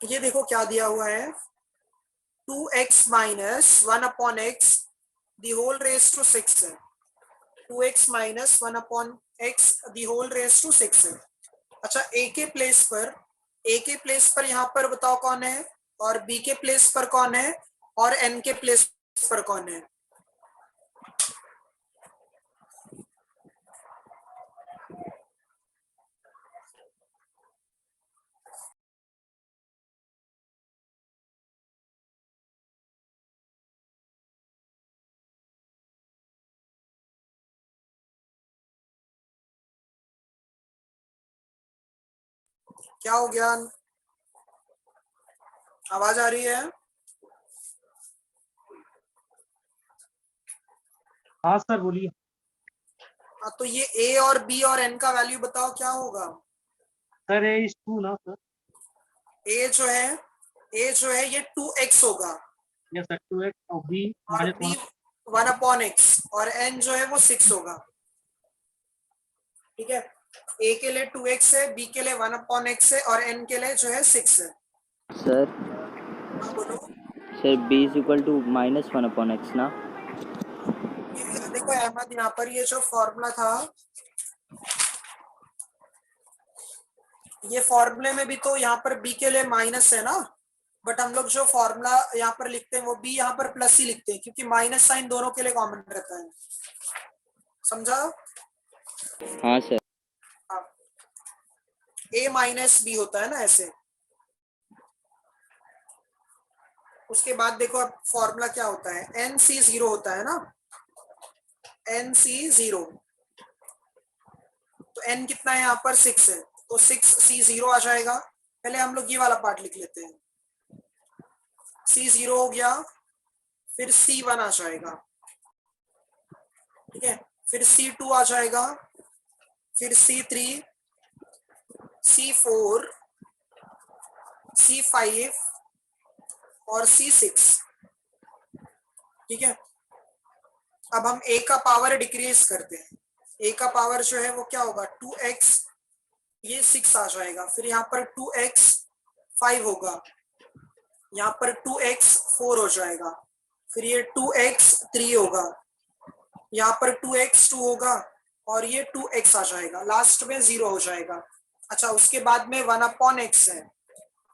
ये देखो क्या दिया हुआ है, 2x minus 1/x the whole raise to 6 है। 2x minus 1/x the whole raise to 6 है। अच्छा, a के प्लेस पर यहाँ पर बताओ कौन है, और b के प्लेस पर कौन है, और n के प्लेस पर कौन है। क्या हो गया, आवाज आ रही है? हाँ सर बोलिए। हाँ, तो ये a और b और n का वैल्यू बताओ क्या होगा। सर A/2 ना सर। a जो है ये 2x होगा, यस सर 2x और B और माइनस b 1। 1/x, और n जो है वो 6 होगा। ठीक है, a के लिए 2x है, b के लिए 1/x है, और n के लिए जो है 6 है। सर हाँ बोलो। Sir b is equal to -1/x ना। ये देखो अहमद, यहाँ पर ये जो फॉर्मूला था, ये फॉर्मूले में भी तो यहाँ पर b के लिए माइनस है ना, बट हम लोग जो फॉर्मूला यहाँ पर लिखते हैं वो b यहाँ पर प्लस ही लिखते हैं, क्योंकि माइनस साइन दोनों के लिए कॉमन रहता है। समझा? हाँ सर। a माइनस b होता है ना ऐसे। उसके बाद देखो अब फॉर्मूला क्या होता है, NC0 होता है ना, NC0। तो n कितना है यहाँ पर, 6 है, तो 6C0 आ जाएगा। पहले हम लोग ये वाला पार्ट लिख लेते हैं, C0 हो गया, फिर C1 आ जाएगा, ठीक है, फिर C2 आ जाएगा, फिर C3, C4, C5 और C6। ठीक है, अब हम a का पावर डिक्रीज करते हैं। a का पावर जो है वो क्या होगा, 2x, ये 6 आ जाएगा, फिर यहाँ पर 2x 5 होगा, यहाँ पर 2x 4 हो जाएगा, फिर ये 2x 3 होगा, यहाँ पर 2x 2 होगा, और ये 2x आ जाएगा, लास्ट में 0 हो जाएगा। अच्छा, उसके बाद में 1/x है,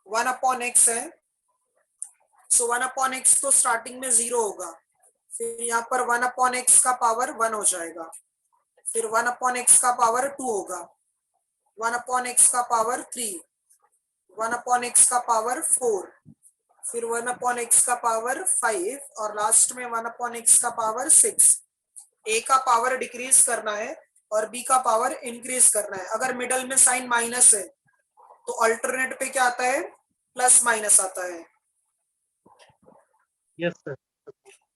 1/x है, सो 1/x तो स्टार्टिंग में 0 होगा, फिर यहाँ पर 1/x का पावर 1 हो जाएगा, फिर 1/x का पावर 2 होगा, 1/x का पावर 3, 1/x का पावर 4, फिर 1/x का पावर 5, और लास्ट में 1/x का पावर 6। a का पावर डिक्रीज करना है और b का पावर इंक्रीज करना है। अगर मिडल में साइन माइनस है तो अल्टरनेट पे क्या आता है, प्लस माइनस आता है। Yes sir.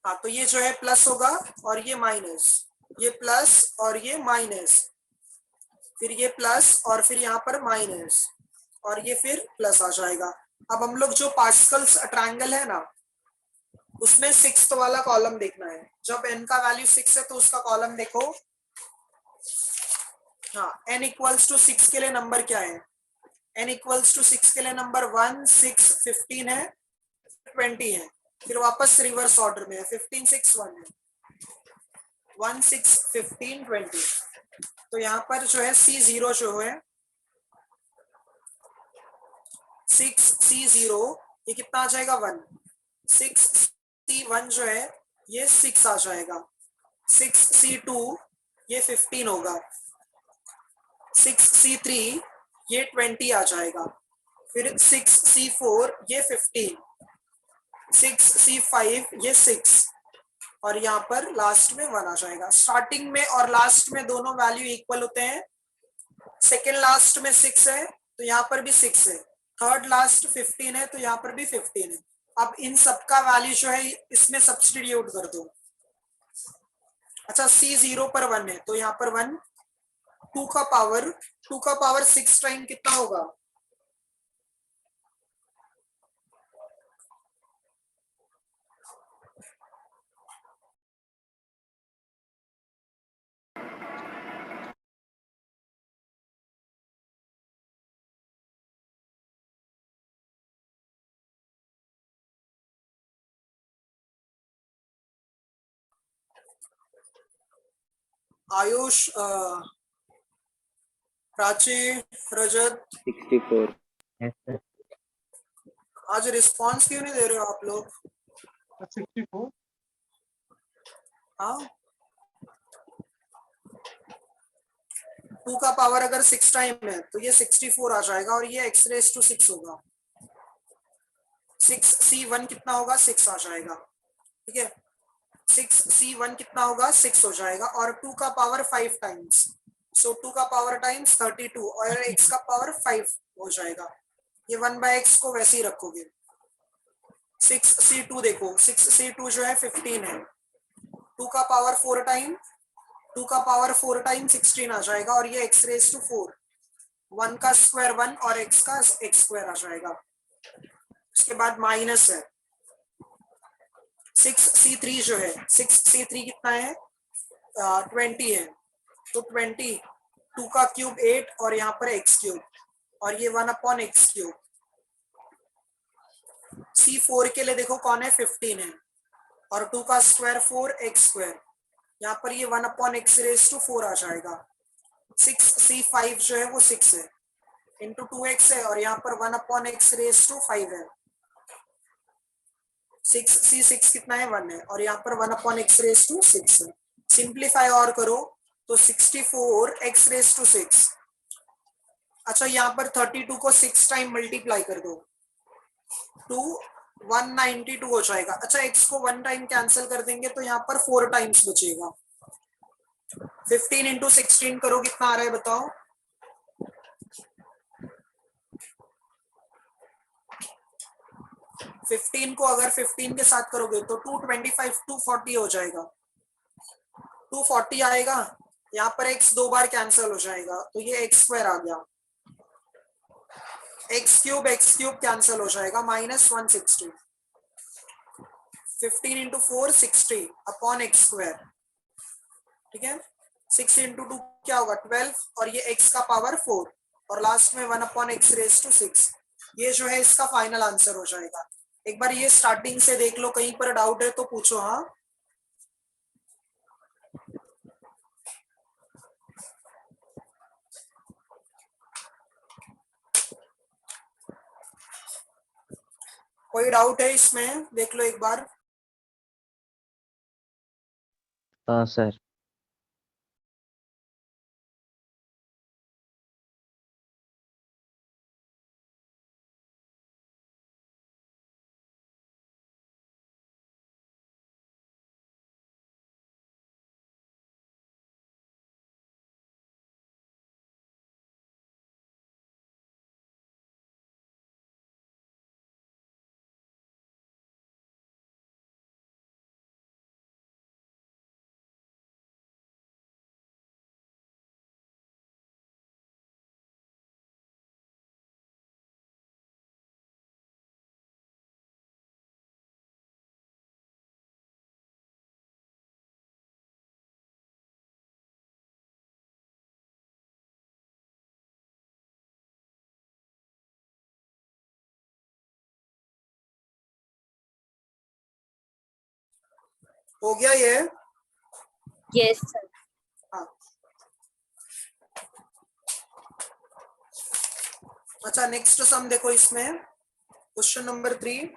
हाँ, तो ये जो है प्लस होगा और ये माइनस, ये प्लस और ये माइनस, फिर ये प्लस और फिर यहाँ पर माइनस, और ये फिर प्लस आ जाएगा। अब हम लोग जो पास्कल्स ट्रायंगल है ना, उसमें 6th वाला कॉलम देखना है। जब n का वैल्यू 6 है तो उसका कॉलम देखो। हाँ, n इक्वल्स टू 6 के लिए नंबर क्या है, n इक्वल्स टू 6 के लिए नंबर 1, 6, 15 है, 20 है, फिर वापस रिवर्स ऑर्डर में है, 15, 6, 1 है, 1, 6, 15, 20। तो यहाँ पर जो है C0 जो है 6C0, ये कितना आ जाएगा, 1। 6C1 जो है ये 6 आ जाएगा, 6C2 ये 15 होगा, 6C3 ये 20 आ जाएगा, फिर 6C4 ये 15, 6C5 ये 6, और यहाँ पर लास्ट में 1 आ जाएगा। स्टार्टिंग में और लास्ट में दोनों वैल्यू इक्वल होते हैं। सेकेंड लास्ट में 6 है तो यहाँ पर भी 6 है, थर्ड लास्ट 15 है तो यहाँ पर भी 15 है। अब इन सबका वैल्यू जो है इसमें सब्स्टिट्यूट कर दो। अच्छा, C0 पर 1 है तो यहाँ पर 1, 2 का पावर 6 टाइम कितना होगा, आयुष, प्राची, रजत, 64. Yes, sir. आज रिस्पांस क्यों नहीं दे रहे हो आप लोग? 64. हाँ, 2 का पावर अगर 6 टाइम है तो ये 64 आ जाएगा और ये x रेज टू 6 होगा। 6c1 कितना होगा? 6 आ जाएगा। ठीक है, 6c1 कितना होगा? 6 हो जाएगा और 2 का पावर 5 टाइम्स, सो 2 का पावर टाइम्स 32 और x का पावर 5 हो जाएगा। ये 1/x को वैसे ही रखोगे। 6c2 देखो, 6c2 जो है 15 है, 2 का पावर 4 टाइम, 2 का पावर 4 टाइम 16 आ जाएगा और ये x रेज टू 4, 1 का स्क्वायर 1 और x का x स्क्वायर आ जाएगा। उसके बाद माइनस है 6c3 जो है, 6c3 कितना है? 20 है, तो 20, 2 का क्यूब 8 और यहाँ पर x क्यूब और ये 1/x क्यूब। c4 के लिए देखो कौन है? 15 है और 2 का स्क्वायर 4 x स्क्वायर, यहाँ पर ये 1/x रेज टू 4 आ जाएगा। 6c5 जो है वो 6 है इंटू 2x है और यहाँ पर 1/x रेज टू 5 है। 6c6 कितना है? 1 है और यहाँ पर 1/x रेज टू 6 है। सिंप्लीफाई और करो तो 64x रेज टू 6। अच्छा, यहाँ पर 32 को 6 टाइम मल्टीप्लाई कर दो, 192 हो जाएगा। अच्छा, x को 1 टाइम कैंसिल कर देंगे तो यहाँ पर 4 टाइम्स बचेगा। 15 इंटू 16 करो, कितना आ रहा है बताओ? 15 को अगर 15 के साथ करोगे तो 225, 240 हो जाएगा। 240 आएगा, यहाँ पर x 2 बार कैंसिल हो जाएगा तो ये x स्क्वायर आ गया। x क्यूब कैंसिल हो जाएगा, -160। 15 इंटू 4 60 अपॉन x स्क्वायर। ठीक है, 6 इंटू 2 क्या होगा? 12 और ये x का पावर 4 और लास्ट में 1/x रेज टू 6। ये जो है इसका फाइनल आंसर हो जाएगा। एक बार ये स्टार्टिंग से देख लो, कहीं पर डाउट है तो पूछो। हाँ, कोई डाउट है इसमें? देख लो एक बार। सर हो गया ये? Yes sir. हाँ, अच्छा नेक्स्ट सम देखो इसमें, क्वेश्चन नंबर 3।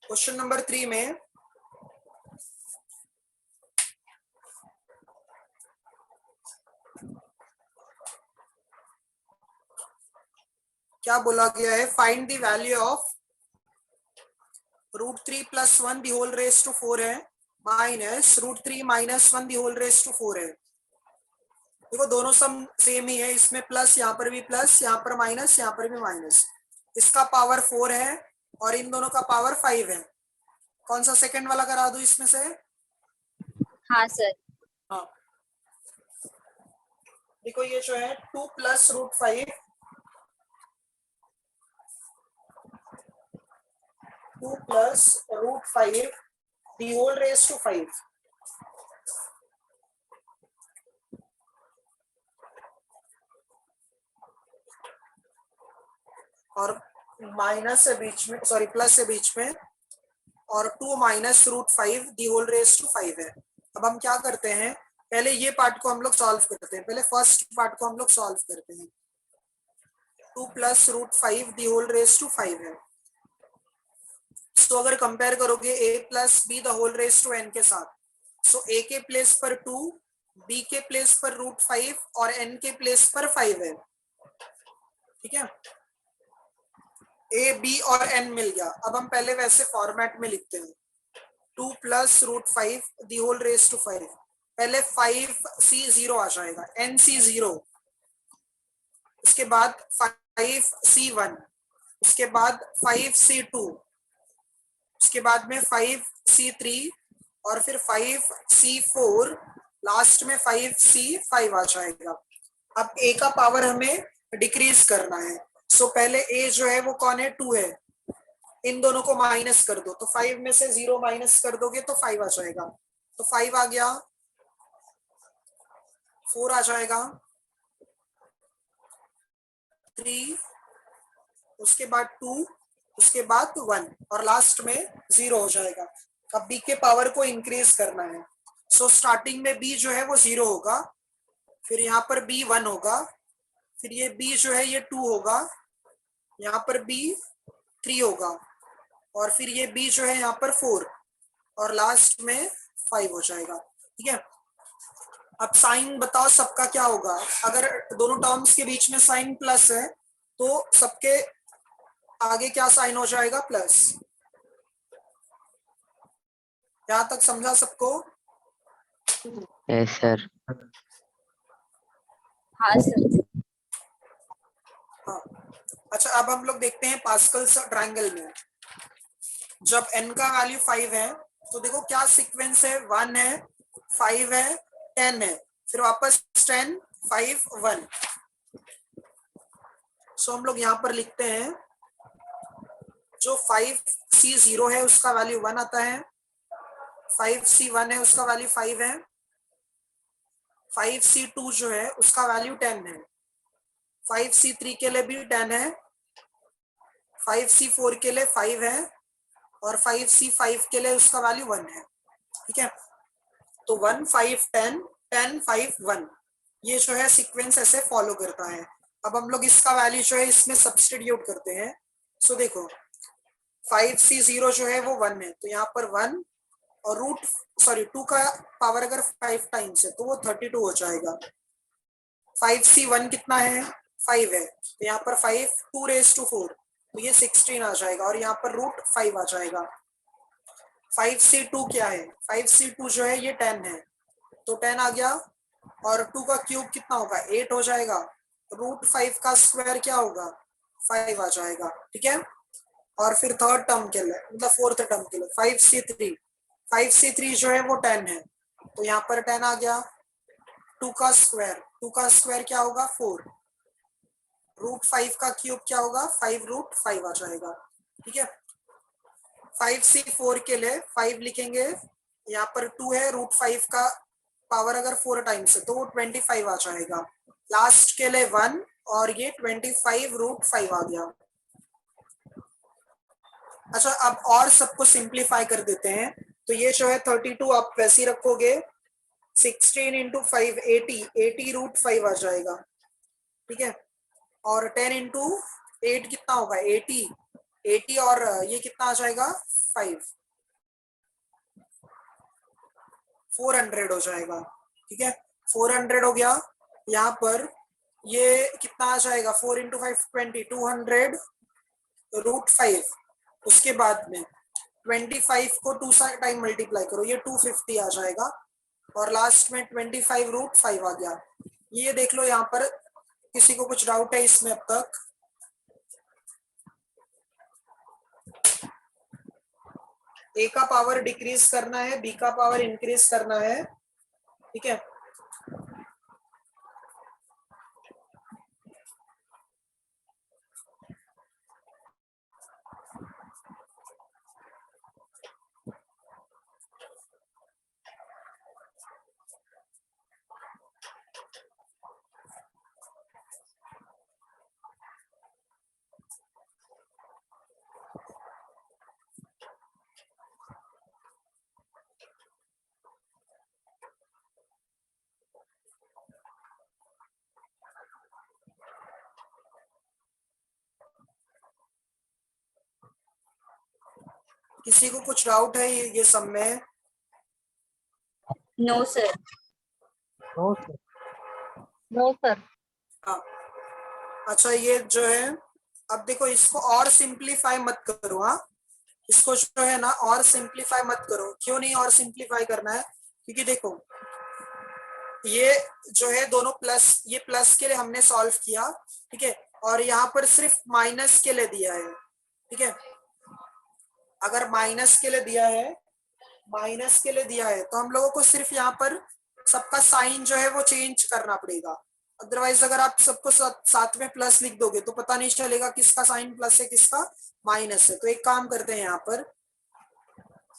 क्वेश्चन नंबर 3 में क्या बोला गया है? Find the value of √3 + 1 the whole raise to 4 है minus √3 - 1 the whole raise to 4 है। देखो दोनों सम सेम ही है, इसमें प्लस, यहाँ पर भी प्लस, यहाँ पर माइनस, यहाँ पर भी माइनस। इसका पावर 4 है और इन दोनों का पावर 5 है। कौन सा सेकंड वाला करा दूं इसमें से? हाँ सर। हाँ, देखो ये जो है 2 + √5, 2 + √5 दी होल रेज टू 5 और माइनस है बीच में, सॉरी प्लस है बीच में, और 2 - √5 दी होल रेज टू 5 है। अब हम क्या करते हैं, पहले ये पार्ट को हम लोग सॉल्व करते हैं, पहले फर्स्ट पार्ट को हम लोग सॉल्व करते हैं। 2 plus root 5 the whole raise to 5 है। तो अगर कंपेयर करोगे a plus b the whole raise to n के साथ, सो a के प्लेस पर 2, b के प्लेस पर रूट 5 और n के प्लेस पर 5 है। ठीक है, a b और n मिल गया। अब हम पहले वैसे फॉर्मेट में लिखते हैं, 2 plus root 5 the whole raise to 5। पहले 5c0 आ जाएगा, nc0, उसके बाद 5c1, उसके बाद 5c2, उसके बाद में 5c3 और फिर 5c4, लास्ट में 5c5 आ जाएगा। अब a का पावर हमें डिक्रीज करना है, सो पहले a जो है वो कौन है, 2 है, इन दोनों को माइनस कर दो, तो 5 में से 0 माइनस कर दोगे तो 5 आ जाएगा, तो 5 आ गया, 4 आ जाएगा, 3, उसके बाद 2, उसके बाद 1 और लास्ट में 0 हो जाएगा। अब b के पावर को इंक्रीज करना है, सो स्टार्टिंग में b जो है वो 0 होगा, फिर यहाँ पर b 1 होगा, फिर ये b जो है ये 2 होगा, यहाँ पर b 3 होगा, और फिर ये b जो है यहाँ पर 4 और लास्ट में 5 हो जाएगा। ठीक है, अब साइन बताओ सबका क्या होगा। अगर दोनों टर्म्स के बीच में साइन प्लस है तो सबके आगे क्या साइन हो जाएगा, प्लस। यहाँ तक समझा सबको? Yes sir. हाँ सर। हाँ, अच्छा अब हम लोग देखते हैं पास्कल ट्रायंगल में, जब n का वैल्यू 5 है तो देखो क्या सीक्वेंस है, 1 है, 5 है, 10 है, फिर वापस 10, 5, 1। सो हम लोग यहाँ पर लिखते हैं, जो 5c0 है उसका वैल्यू 1 आता है, 5c1 है उसका वैल्यू 5 है, 5c2 जो है उसका वैल्यू 10 है, 5c3 के लिए भी 10 है, 5c4 के लिए 5 है, और 5c5 के लिए उसका वैल्यू 1 है। ठीक है, तो 1, 5, 10, 10, 5, 1, ये जो है सीक्वेंस ऐसे फॉलो करता है। अब हम लोग इसका वैल्यू जो है इसमें सब्स्टिट्यूट करते हैं। सो देखो 5c0 जो है वो 1 है, तो यहाँ पर 1 और रूट 2 का पावर अगर 5 टाइम्स है तो वो 32 हो जाएगा। 5c1 कितना है, 5 है, तो यहाँ पर 5 2 रेज टू 4, तो ये 16 आ जाएगा, और यहाँ पर रूट 5 आ जाएगा। 5c2 क्या है, 5c2 जो है ये 10 है, तो 10 आ गया, और 2 का क्यूब कितना होगा, 8 हो जाएगा, रूट 5 का स्क्वायर क्या होगा, 5 आ जाएगा। ठीक है, और फिर थर्ड टर्म के लिए, मतलब फोर्थ टर्म के लिए 5c3 जो है वो 10 है, तो यहाँ पर 10 आ गया, 2 का स्क्वायर क्या होगा, 4, रूट 5 का क्यूब क्या होगा, 5 रूट 5 आ जाएगा। ठीक है, 5c4 के लिए 5 लिखेंगे, यहाँ पर 2 है, रूट 5 का पावर अगर 4 टाइम्स है तो वो 25 आ जाएगा, लास्ट के लिए 1, और ये 25 रूट 5 आ गया। अच्छा अब और सबको सिंप्लीफाई कर देते हैं, तो ये जो है 32 आप वैसे ही रखोगे, 16 इंटू 5 80 रूट 5 आ जाएगा। ठीक है, और 10 इंटू 8 कितना होगा, 80 और ये कितना आ जाएगा, 5, 400 हो जाएगा। ठीक है, 400 हो गया, यहाँ पर ये कितना आ जाएगा, 4 इंटू 5 20, 200 रूट 5, उसके बाद में 25 को 2 टाइम मल्टीप्लाई करो, ये 250 आ जाएगा, और लास्ट में 25 रूट 5 आ गया। ये देख लो, यहाँ पर किसी को कुछ डाउट है इसमें अब तक? ए का पावर डिक्रीज करना है, बी का पावर इंक्रीज करना है। ठीक है, किसी को कुछ डाउट है ये सब में? No sir. No sir. No sir. हाँ, अच्छा ये जो है, अब देखो इसको और सिंप्लीफाई मत करो। हाँ, इसको जो है ना और सिंप्लीफाई मत करो। क्यों नहीं और सिंप्लीफाई करना है? क्योंकि देखो ये जो है दोनों प्लस, ये प्लस के लिए हमने सॉल्व किया, ठीक है, और यहाँ पर सिर्फ माइनस के लिए दिया है, ठीक है। अगर माइनस के लिए दिया है, माइनस के लिए दिया है तो हम लोगों को सिर्फ यहाँ पर सबका साइन जो है वो चेंज करना पड़ेगा। अदरवाइज अगर आप सबको साथ में प्लस लिख दोगे तो पता नहीं चलेगा किसका साइन प्लस है किसका माइनस है। तो एक काम करते हैं, यहाँ पर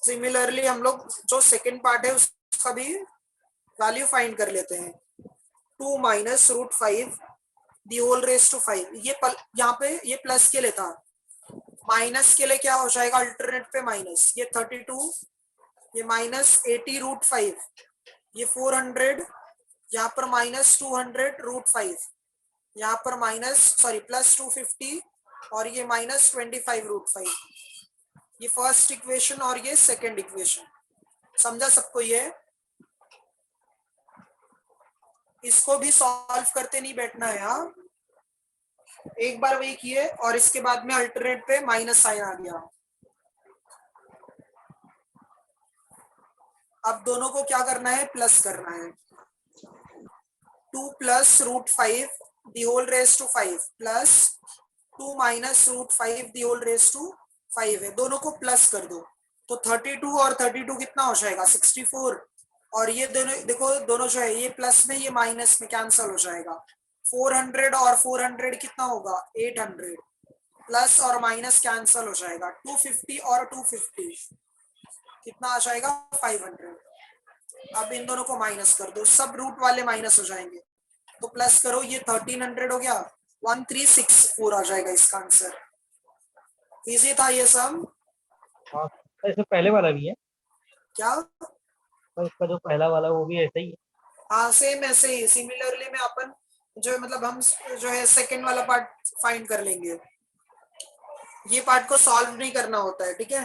सिमिलरली हम लोग जो सेकंड पार्ट है उसका भी वैल्यू फाइंड कर लेते हैं। 2 minus root 5 the whole raise to 5। ये यहाँ पे ये प्लस के लिए था, माइनस के लिए क्या हो जाएगा अल्टरनेट पे माइनस, ये 32, ये माइनस 80 रूट 5, ये 400, यहाँ पर माइनस 200 रूट 5, यहाँ पर माइनस सॉरी प्लस 250 और ये माइनस 25 रूट 5। ये फर्स्ट इक्वेशन और ये सेकंड इक्वेशन। समझा सबको? ये इसको भी सॉल्व करते नहीं बैठना है। हाँ, एक बार वही किए और इसके बाद में अल्टरनेट पे माइनस साइन आ गया। अब दोनों को क्या करना है, प्लस करना है। 2 plus root 5 the whole raise to 5 plus 2 minus root 5 the whole raise to 5 है, दोनों को प्लस कर दो तो 32 और 32 कितना हो जाएगा 64। और ये दोनों देखो, दोनों जो है ये प्लस में ये माइनस में कैंसल हो जाएगा। 400 और 400 कितना होगा 800, प्लस और माइनस कैंसल हो जाएगा। 250 और 250 कितना आ जाएगा 500। अब इन दोनों को माइनस कर दो, सब रूट वाले माइनस हो जाएंगे तो प्लस करो, ये 1300 हो गया, 1364 आ जाएगा इसका आंसर। इजी था ये सब? हाँ, ऐसे पहले वाला भी है क्या? तो इसका जो पहला वाला वो भी ऐसा ही है। हाँ सेम ऐसे ही, सिमिलरली में अपन जो है मतलब हम जो है सेकंड वाला पार्ट फाइंड कर लेंगे। ये पार्ट को सॉल्व नहीं करना होता है, ठीक है,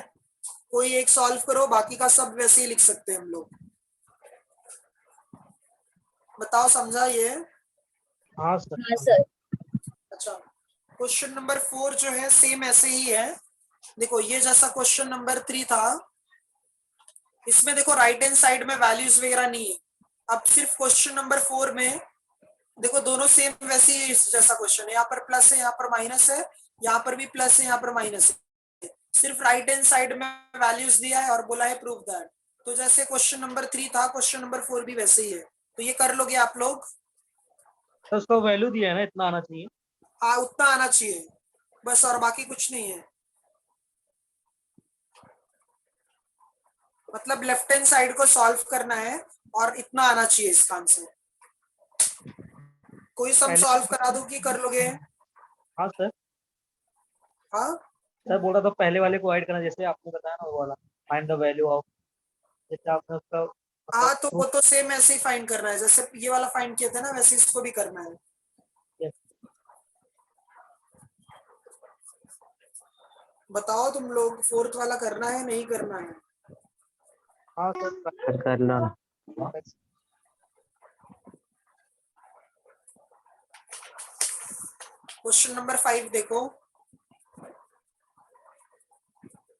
कोई एक सॉल्व करो, बाकी का सब वैसे ही लिख सकते हैं हम लोग। बताओ समझा ये? हाँ सर। हाँ सर। अच्छा, क्वेश्चन नंबर 4 जो है सेम ऐसे ही है। देखो ये जैसा क्वेश्चन नंबर 3 था, इसमें देखो राइट हैंड साइड में वैल्यूज वगैरह नहीं है। अब सिर्फ क्वेश्चन नंबर 4 में देखो दोनों सेम वैसे ही जैसा क्वेश्चन है, यहाँ पर प्लस है यहाँ पर माइनस है, यहाँ पर भी प्लस है यहाँ पर माइनस है, सिर्फ राइट हैंड साइड में वैल्यूज दिया है और बोला है प्रूव दैट। तो जैसे क्वेश्चन नंबर 3 था, क्वेश्चन नंबर 4 भी वैसे ही है। तो ये कर लोगे आप लोग? तो उसको वैल्यू दिया है ना, इतना आना चाहिए। हाँ उतना आना चाहिए बस, और बाकी कुछ नहीं है। मतलब लेफ्ट हैंड साइड को सॉल्व करना है और इतना आना चाहिए इसका आंसर। कोई सम सॉल्व करा दो कि कर लोगे? हाँ सर। हाँ सर बोल रहा था पहले वाले को ऐड करना, जैसे आपने बताया ना वो वाला फाइंड द वैल्यू ऑफ, जैसे आपने उसका हाँ, तो वो तो सेम ऐसे ही फाइंड करना है जैसे ये वाला फाइंड किया था ना, वैसे इसको भी करना है। बताओ तुम लोग, फोर्थ वाला करना है नहीं करना है? हाँ सर कर लो ना। क्वेश्चन नंबर 5 देखो।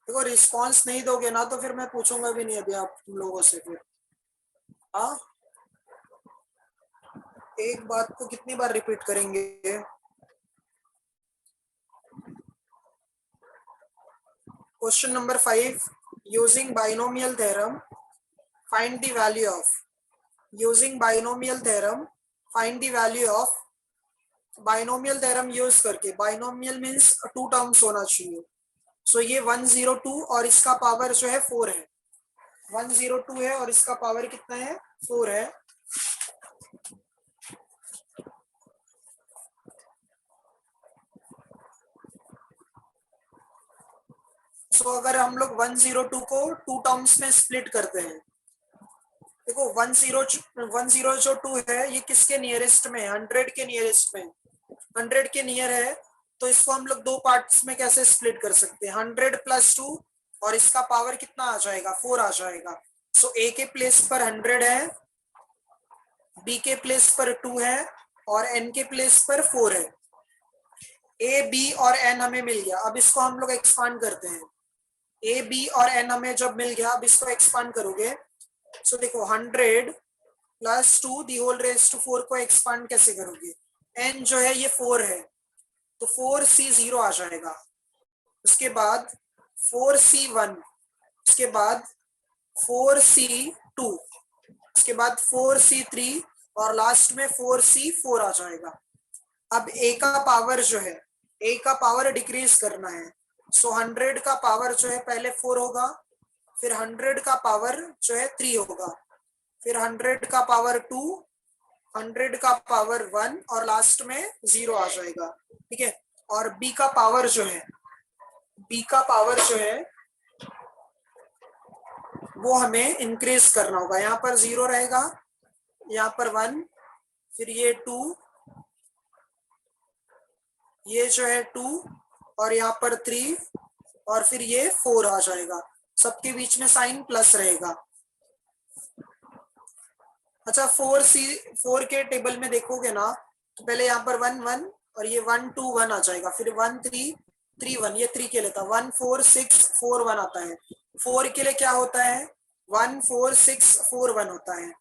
देखो रिस्पांस नहीं दोगे ना तो फिर मैं पूछूंगा भी नहीं अभी आप तुम लोगों से फिर। हाँ, एक बात को कितनी बार रिपीट करेंगे? Question number 5, using binomial theorem find the value of, using binomial theorem find the value of. Binomial theorem use करके, बाइनोमियल मींस 2 टर्म्स होना चाहिए। सो ये 102 और इसका पावर जो है 4 है, 102 है और इसका पावर कितना है 4 है। सो अगर हम लोग 102 को 2 टर्म्स में स्प्लिट करते हैं, देखो 10 जो 2 है ये किसके नियरेस्ट में है, 100 के नियरेस्ट में, 100 के नियर है। तो इसको हम लोग 2 पार्ट्स में कैसे स्प्लिट कर सकते हैं, 100 + 2 और इसका पावर कितना आ जाएगा 4 आ जाएगा। सो ए के प्लेस पर 100 है, बी के प्लेस पर 2 है और एन के प्लेस पर 4 है। ए बी और एन हमें मिल गया। अब इसको हम लोग एक्सपांड करते हैं। ए बी और एन हमें जब मिल गया, अब इसको एक्सपांड करोगे सो देखो 100 plus 2 the whole raise to 4 को एक्सपांड कैसे करोगे, एन जो है ये 4 है तो 4c0 आ जाएगा, उसके बाद 4c1, उसके बाद 4c2, उसके बाद 4c3 और लास्ट में 4c4 आ जाएगा। अब a का पावर जो है, a का पावर डिक्रीज करना है। सो 100 का पावर जो है पहले 4 होगा, फिर 100 का पावर जो है 3 होगा, फिर 100 का पावर 2, 100 का पावर 1 और लास्ट में 0 आ जाएगा। ठीक है। और b का पावर जो है, b का पावर जो है वो हमें इंक्रीज करना होगा। यहाँ पर 0 रहेगा, यहाँ पर 1, फिर ये 2, ये जो है 2 और यहाँ पर 3 और फिर ये 4 आ जाएगा। सबके बीच में साइन प्लस रहेगा। अच्छा 4 के टेबल में देखोगे ना तो पहले यहाँ पर 1 1 और ये 1 2 1 आ जाएगा, फिर 1 3 3 1, ये 3 के लिए था, 1 4 6 4 1 आता है। 4 के लिए क्या होता है 1 4 6 4 1 होता है।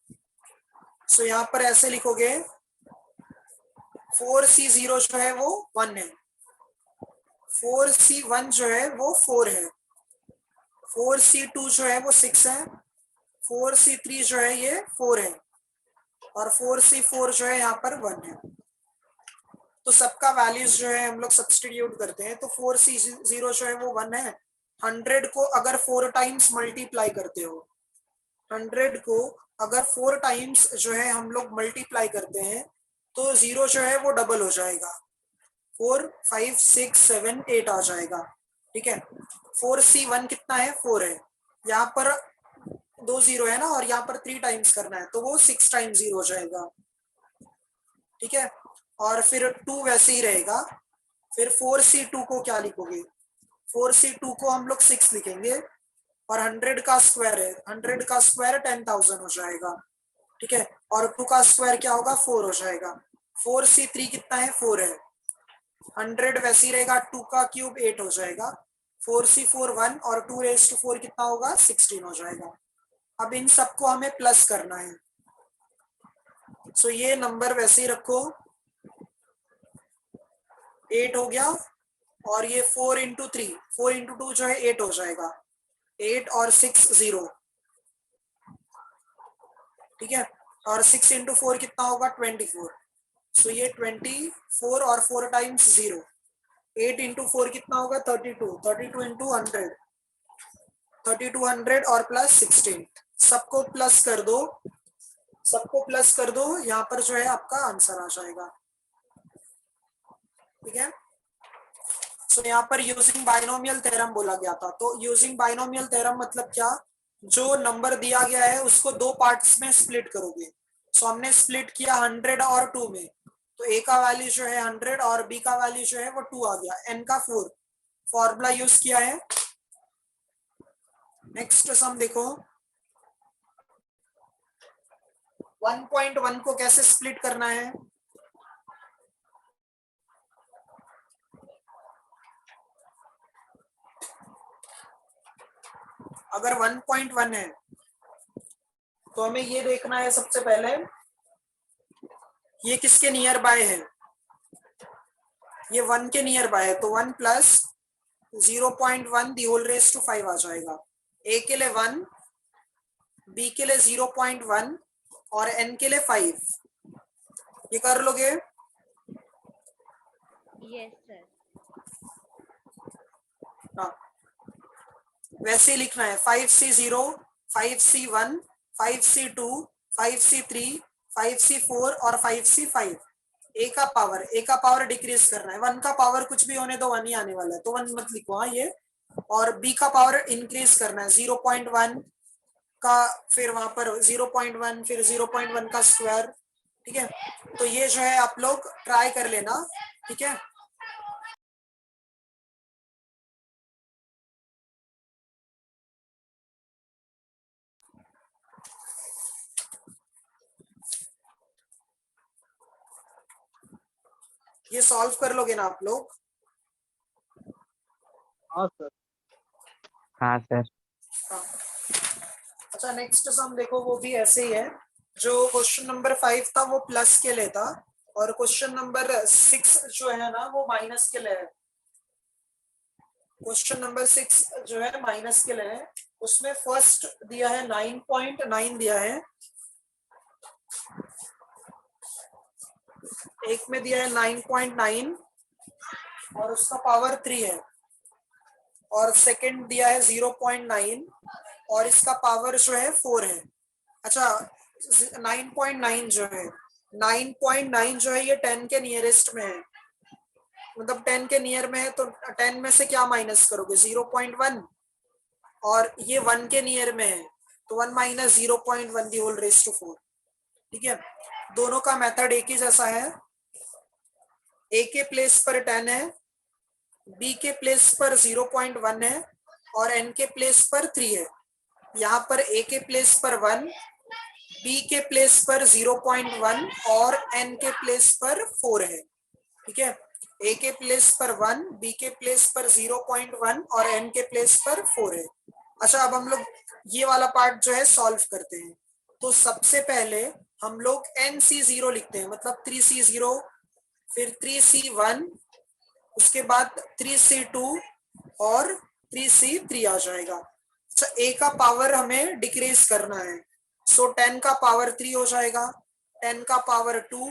सो यहाँ पर ऐसे लिखोगे 4c0 जो है वो 1 है, 4c1 जो है वो 4 है, 4c2 जो है वो 6 है, 4c3 जो है ये 4 है और 4c4 जो है यहाँ पर 1 है। तो सबका वैल्यूज जो है हम लोग सब्स्टिट्यूट करते हैं तो 4c0 जो है वो 1 है। 100 को अगर 4 टाइम्स मल्टीप्लाई करते हो, 100 को अगर 4 टाइम्स जो है हम लोग मल्टीप्लाई करते हैं तो 0 जो है वो डबल हो जाएगा, 4 5 6 7 8 आ जाएगा। ठीक है। 4c1 कितना है 4 है, यहाँ पर 2 0 है ना और यहाँ पर 3 टाइम्स करना है तो वो 6 टाइम्स 0 हो जाएगा। ठीक है। और फिर 2 वैसे ही रहेगा। फिर 4c2 को क्या लिखोगे, 4c2 को हम लोग 6 लिखेंगे और 100 का स्क्वायर है, 100 का स्क्वायर 10,000 हो जाएगा। ठीक है। और 2 का स्क्वायर क्या होगा 4 हो जाएगा। 4c3 कितना है 4 है, 100 वैसे ही रहेगा, 2 का क्यूब 8 हो जाएगा, 4c4 1 और 2 रेज टू 4 कितना होगा 16 हो जाएगा। अब इन सबको हमें प्लस करना है। सो ये नंबर वैसे ही रखो, 8 हो गया और ये 4 इंटू 3, 4 इंटू 2 जो है 8 हो जाएगा, 8 और 6 0। ठीक है। और 6 इंटू 4 कितना होगा 24। सो ये 24 और 4 टाइम्स 0, 8 इंटू 4 कितना होगा 32, 32 इंटू 100, 3200 और प्लस 16। सबको प्लस कर दो, सबको प्लस कर दो, यहाँ पर जो है आपका आंसर आ जाएगा। ठीक है। सो यहाँ पर यूजिंग बाइनोमियल थ्योरम बोला गया था। तो यूजिंग बाइनोमियल थ्योरम मतलब क्या, जो नंबर दिया गया है उसको 2 पार्ट्स में स्प्लिट करोगे। सो हमने स्प्लिट किया 100 और 2 में, तो ए का वैल्यू जो है 100 और बी का वैल्यू जो है वो 2 आ गया, एन का 4, फॉर्मूला यूज किया है। नेक्स्ट सम देखो, 1.1 को कैसे स्प्लिट करना है। अगर 1.1 है तो हमें ये देखना है सबसे पहले ये किसके नियर बाय है, ये 1 के नियर बाय है, तो 1 plus 0.1 the whole raise to 5 आ जाएगा। ए के लिए 1, बी के लिए 0.1 और एन के लिए 5। ये कर लोगे। Yes, sir. हाँ वैसे ही लिखना है 5c0, 5c1, 5c2, 5c3, 5c4 और 5c5। ए का पावर डिक्रीज करना है, 1 का पावर कुछ भी होने दो 1 ही आने वाला है तो 1 मत लिखो। हाँ ये, और बी का पावर इंक्रीज करना है 0.1 का, फिर वहां पर 0.1 फिर 0.1 का स्क्वायर। ठीक है। तो ये जो है आप लोग ट्राई कर लेना। ठीक है। ये सॉल्व कर लोगे ना आप लोग? हाँ सर। हाँ सर। हाँ। अच्छा नेक्स्ट सम देखो, वो भी ऐसे ही है। जो क्वेश्चन नंबर 5 था वो प्लस के लिए था, और क्वेश्चन नंबर 6 जो है ना वो माइनस के लिए है। क्वेश्चन नंबर 6 जो है माइनस के लिए है। उसमें फर्स्ट दिया है 9.9 दिया है, एक में दिया है 9.9 और उसका पावर 3 है, और सेकंड दिया है 0.9 और इसका पावर जो है 4 है। अच्छा 9.9 जो है, 9.9 जो है ये 10 के नियरेस्ट में है, मतलब 10 के नियर में है, तो 10 में से क्या माइनस करोगे? 0.1, और ये 1 के नियर में है तो 1 minus 0.1 the whole raise to 4। ठीक है, दोनों का मेथड एक ही जैसा है। ए के प्लेस पर 10 है, बी के प्लेस पर 0.1 है और एन के प्लेस पर 3 है। यहाँ पर ए के प्लेस पर 1, बी के प्लेस पर 0.1 और एन के प्लेस पर 4 है। ठीक है, ए के प्लेस पर 1, बी के प्लेस पर 0.1 और एन के प्लेस पर 4 है। अच्छा अब हम लोग ये वाला पार्ट जो है सॉल्व करते हैं। तो सबसे पहले हम लोग NC0 लिखते हैं, मतलब 3C0, फिर 3C1, उसके बाद 3C2 और 3C3 आ जाएगा। अच्छा ए का पावर हमें डिक्रीज करना है, सो 10 का पावर 3 हो जाएगा, 10 का पावर 2,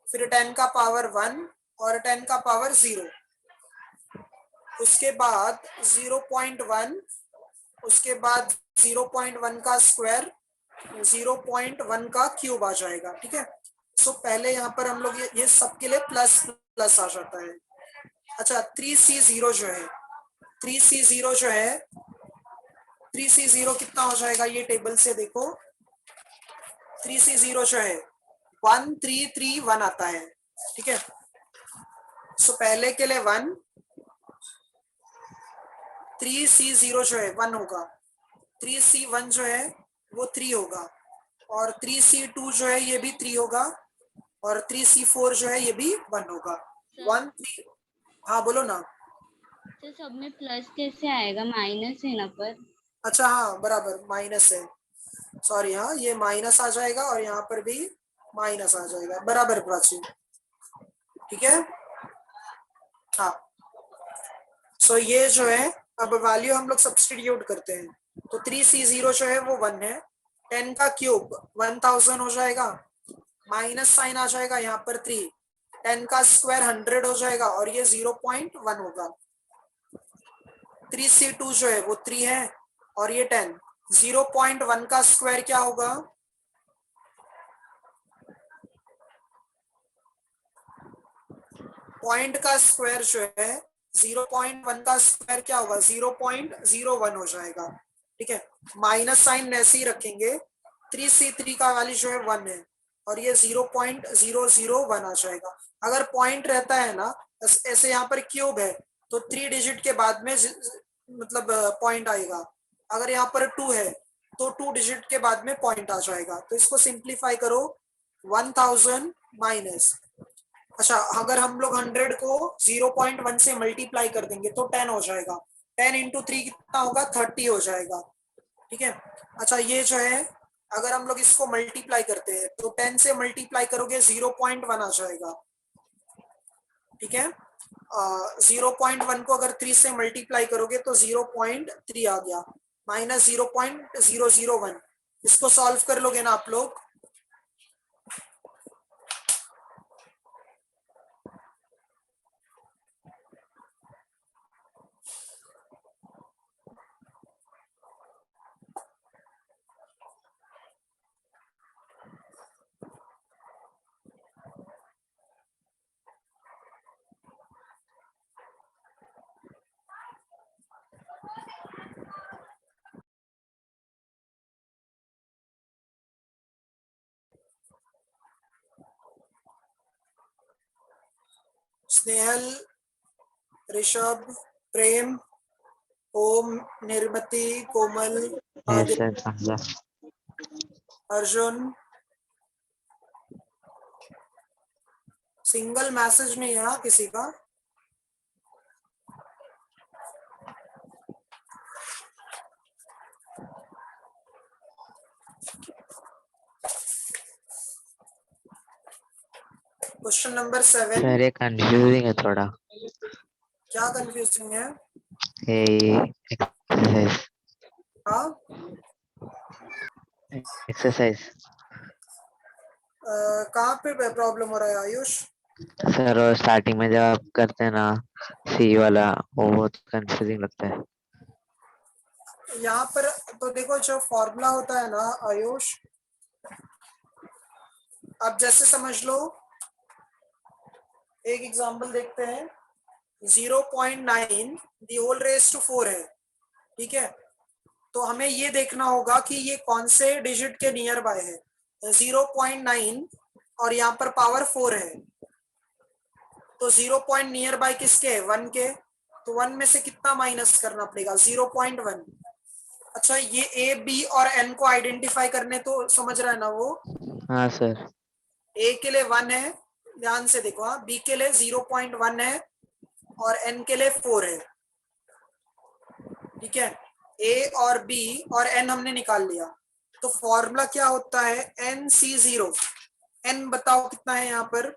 फिर 10 का पावर 1 और 10 का पावर 0, उसके बाद 0.1, उसके बाद 0.1 का स्क्वायर, 0.1 का क्यूब आ जाएगा। ठीक है, सो पहले यहाँ पर हम लोग ये सबके लिए प्लस प्लस आ जाता है। अच्छा 3C0 जो है, 3C0 जो है, 3C0 कितना हो जाएगा ये टेबल से देखो। 3C0 जो है 1331 आता है। ठीक है, सो पहले के लिए 1, 3C0 जो है 1 होगा, 3C1 जो है वो 3 होगा, और 3C2 जो है ये भी 3 होगा, और 3C4 जो है ये भी 1 होगा। 1 3, हाँ बोलो ना। तो सब में प्लस कैसे आएगा? माइनस है ना पर। अच्छा हाँ बराबर, माइनस है, सॉरी, हाँ ये माइनस आ जाएगा और यहाँ पर भी माइनस आ जाएगा, बराबर प्राची। ठीक है, हाँ सो ये जो है अब वैल्यू हम लोग सब्स्टिट्यूट करते हैं। तो 3C0 जो है वो 1 है, 10 का क्यूब 1000 हो जाएगा, माइनस साइन आ जाएगा यहाँ पर 3, 10 का स्क्वायर 100 हो जाएगा और ये 0.1 होगा। 3C2 जो है वो 3 है और ये 10, 0.1 का स्क्वायर क्या होगा? पॉइंट का स्क्वायर जो है 0.1 का स्क्वायर क्या होगा? 0.01 हो जाएगा। ठीक है, माइनस साइन ऐसे ही रखेंगे, 3C3 का वैल्यू जो है 1 है और ये 0.001 आ जाएगा। अगर पॉइंट रहता है ना, ऐसे यहाँ पर क्यूब है तो 3 डिजिट के बाद में मतलब पॉइंट आएगा, अगर यहाँ पर 2 है तो 2 डिजिट के बाद में पॉइंट आ जाएगा। तो इसको सिंप्लीफाई करो, 1000 माइनस, अच्छा अगर हम लोग 100 को 0.1 से मल्टीप्लाई कर देंगे तो 10 हो जाएगा, 10 इंटू 3 कितना होगा? 30 हो जाएगा। ठीक है, अच्छा ये जो है अगर हम लोग इसको मल्टीप्लाई करते हैं तो 10 से मल्टीप्लाई करोगे 0.1 आ जाएगा। ठीक है, 0.1 को अगर 3 से मल्टीप्लाई करोगे तो 0.3 आ गया, माइनस 0.001। इसको सॉल्व कर लोगे ना आप लोग? स्नेहल, ऋषभ, प्रेम, ओम, निर्मति, कोमल, यस आदित्य, सर समझा। अर्जुन, सिंगल मैसेज नहीं है किसी का। Question number 7। सर ये कंफ्यूजिंग है थोड़ा, क्या कंफ्यूजिंग है? ये एक्सरसाइज हाँ, एक्सरसाइज कहाँ पे प्रॉब्लम हो रहा है आयुष? सर, और स्टार्टिंग में जब आप करते हैं ना सी वाला, वो बहुत कंफ्यूजिंग लगता है। यहाँ पर तो देखो, जो फॉर्मूला होता है ना आयुष, अब जैसे समझ लो, एक एग्जांपल देखते हैं। 0.9 दी होल रेज टू 4 है, ठीक है। तो हमें ये देखना होगा कि ये कौन से डिजिट के नियर बाय है। 0.9 और यहाँ पर पावर 4 है, तो 0 पॉइंट नियर बाय किसके है? 1 के। तो 1 में से कितना माइनस करना पड़ेगा? 0.1। अच्छा, ये ए बी और एन को आइडेंटिफाई करने तो समझ रहा है ना वो? हाँ सर। ए के लिए 1 है, ध्यान से देखो। हाँ, बी के लिए 0.1 है और एन के लिए 4 है, ठीक है। ए और बी और एन हमने निकाल लिया, तो फॉर्मूला क्या होता है? N C 0। एन बताओ कितना है यहाँ पर?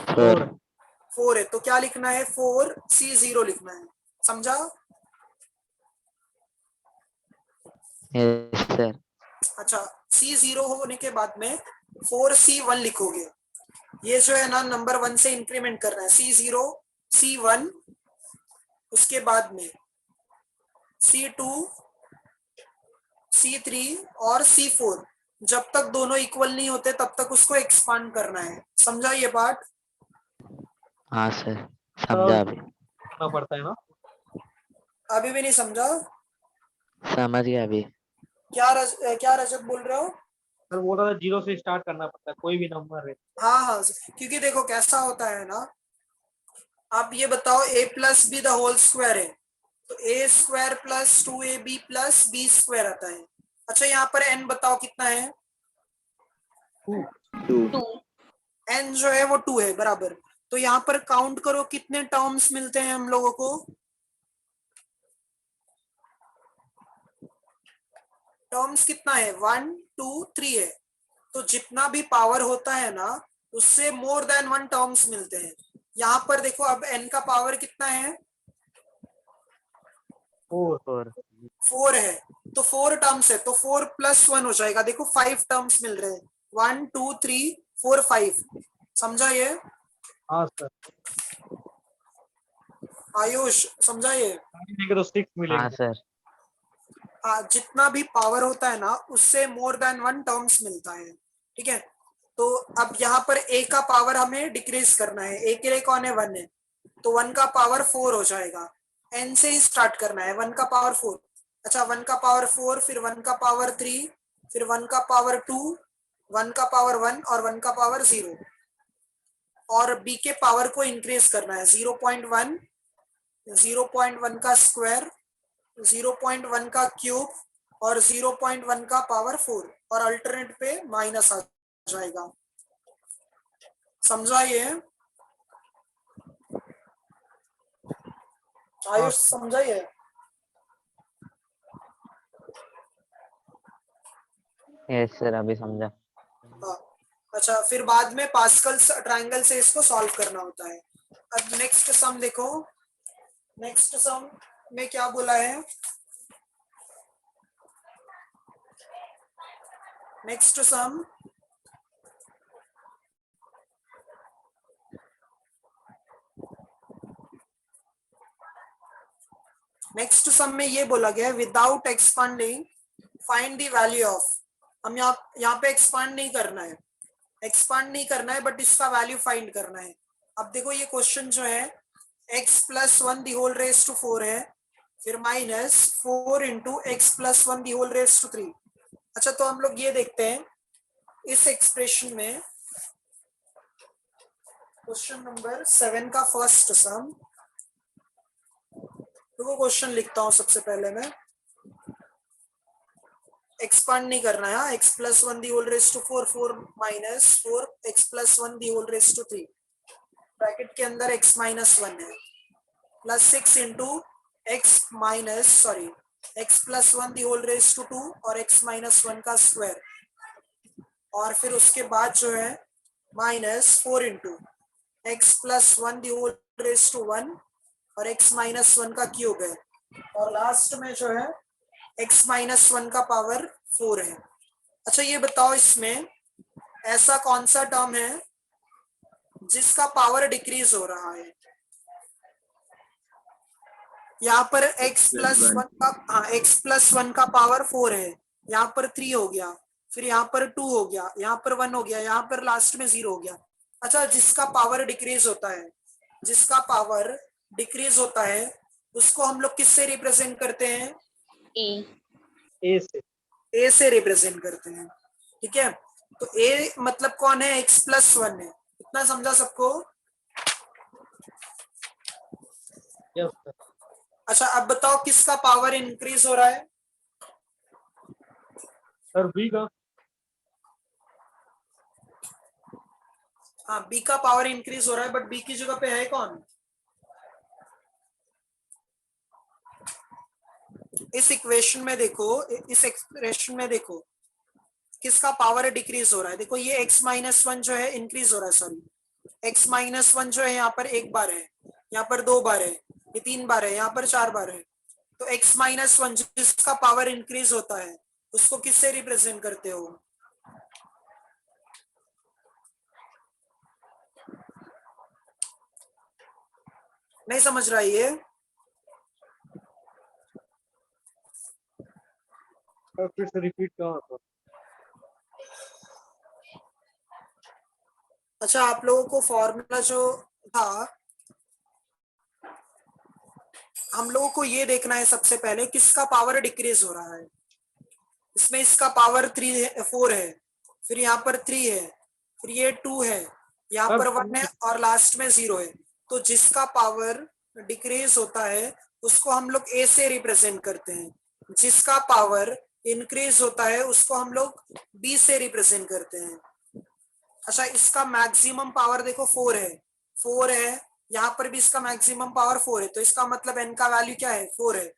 4। 4 है, तो क्या लिखना है? 4 सी 0 लिखना है। समझा? Yes sir. अच्छा, सी 0 होने के बाद में 4 सी 1 लिखोगे। ये जो है ना, नंबर 1 से इंक्रीमेंट करना है। सी 0 सी 1, उसके बाद में C2 C3 और C4। जब तक दोनों इक्वल नहीं होते तब तक उसको एक्सपांड करना है। समझा ये पार्ट? हाँ सर, समझा अभी। करना पड़ता है ना। अभी भी नहीं समझा? समझ गया अभी। क्या रजत बोल रहे हो? सर बोल रहा था 0 से स्टार्ट करना पड़ता है कोई भी नंबर है। हाँ हाँ, क्योंकि देखो कैसा होता है ना, आप ये बताओ, a plus b the whole square है, तो a square plus 2ab plus b square आता है। अच्छा, यहाँ पर n बताओ कितना है? 2 2 n जो है वो 2 है, बराबर। तो यहाँ पर काउंट करो कितने टर्म्स मिलते हैं हम लोगों को। टर्म्स कितना है? 1 2 3 है। तो जितना भी पावर होता है ना, उससे मोर देन 1 टर्म्स मिलते हैं। यहाँ पर देखो, अब n का पावर कितना है? 4। 4 है, तो 4 टर्म्स है, तो 4 प्लस 1 हो जाएगा। देखो 5 टर्म्स मिल रहे हैं, 1 2 3 4 5। समझा ये हाँ सर, आयुष? समझा ये? देंगे तो 6 हाँ मिलेंगे। सर। जितना भी पावर होता है ना, उससे मोर देन 1 टर्म्स मिलता है, ठीक है। तो अब यहाँ पर a का पावर हमें डिक्रीज करना है। a के लिए कौन है? 1 है, तो 1 का पावर 4 हो जाएगा। n से ही स्टार्ट करना है, 1 का पावर 4। अच्छा, 1 का पावर 4, फिर 1 का पावर 3, फिर 1 का पावर 2, 1 का पावर 1 और 1 का पावर 0। और b के पावर को इंक्रीज करना है। 0.1, 0.1 का स्क्वायर, 0.1 का क्यूब और 0.1 का पावर 4, और अल्टरनेट पे माइनस आ जाएगा। समझा ये आयुष? समझा ये? यस सर, अभी समझा। हाँ। अच्छा, फिर बाद में पास्कल ट्रायंगल से इसको सॉल्व करना होता है। अब नेक्स्ट सम देखो। नेक्स्ट सम में क्या बोला है? नेक्स्ट सम में ये बोला गया है, without expanding find the value of. हम यहाँ पे एक्सपांड नहीं करना है, बट इसका वैल्यू फाइंड करना है। अब देखो ये क्वेश्चन जो है, x plus 1 the whole raise to 4 है, फिर minus 4 into x plus 1 the whole raise to 3। अच्छा, तो हम लोग ये देखते हैं इस एक्सप्रेशन में, क्वेश्चन नंबर 7 का फर्स्ट सम। तो वो क्वेश्चन लिखता हूं सबसे पहले मैं। एक्सपांड नहीं करना है, x plus 1 the whole raise to 4, 4 minus 4 x plus 1 the whole raise to 3, bracket के अंदर x माइनस 1 है, plus 6 into x minus sorry x plus 1 the whole raise to 2 और x माइनस 1 का स्क्वायर, और फिर उसके बाद जो है minus 4 into x plus 1 the whole raise to 1 और x माइनस 1 का क्यूब है, और लास्ट में जो है x माइनस 1 का पावर 4 है। अच्छा ये बताओ इसमें ऐसा कौन सा टर्म है जिसका पावर डिक्रीज हो रहा है? यहाँ पर x प्लस 1 का, हाँ x प्लस 1 का पावर 4 है, यहाँ पर 3 हो गया, फिर यहाँ पर 2 हो गया, यहाँ पर 1 हो गया, यहाँ पर लास्ट में 0 हो गया। अच्छा जिसका पावर डिक्रीज होता है, जिसका पावर डिक्रीज होता है उसको हम लोग किससे रिप्रेजेंट करते हैं? ए ए से रिप्रेजेंट करते हैं, ठीक है। तो a मतलब कौन है? x प्लस 1 है, इतना समझा सबको? Yes sir. अच्छा अब बताओ किसका पावर इंक्रीज हो रहा है? सर बी का। हाँ b का पावर इंक्रीज हो रहा है, बट b की जगह पे है कौन? इस इक्वेशन में देखो, इस एक्सप्रेशन में देखो किसका पावर डिक्रीज हो रहा है। देखो ये x माइनस 1 जो है इंक्रीज हो रहा है, सॉरी x माइनस 1 जो है यहाँ पर एक बार है, यहाँ पर 2 बार है, ये 3 बार है, यहाँ पर 4 बार है। तो x माइनस 1 जिसका पावर इंक्रीज होता है उसको किससे रिप्रेजेंट करते हो? नहीं समझ रहा ये? सर फिर से रिपीट करो सर। अच्छा आप लोगों को फॉर्मूला जो था, हम लोगों को ये देखना है सबसे पहले किसका पावर डिक्रीज हो रहा है। इसमें इसका पावर 4 है, फिर यहाँ पर 3 है, फिर ये 2 है, यहाँ सर पर 1 है और लास्ट में 0 है। तो जिसका पावर डिक्रीज होता है उसको हम लोग a से रिप्रेजेंट करते हैं, जिसका पावर इंक्रीज होता है उसको हम लोग b से रिप्रेजेंट करते हैं। अच्छा इसका मैक्सिमम पावर देखो 4 है, 4 है, यहाँ पर भी इसका मैक्सिमम पावर 4 है, तो इसका मतलब n का वैल्यू क्या है? 4 है।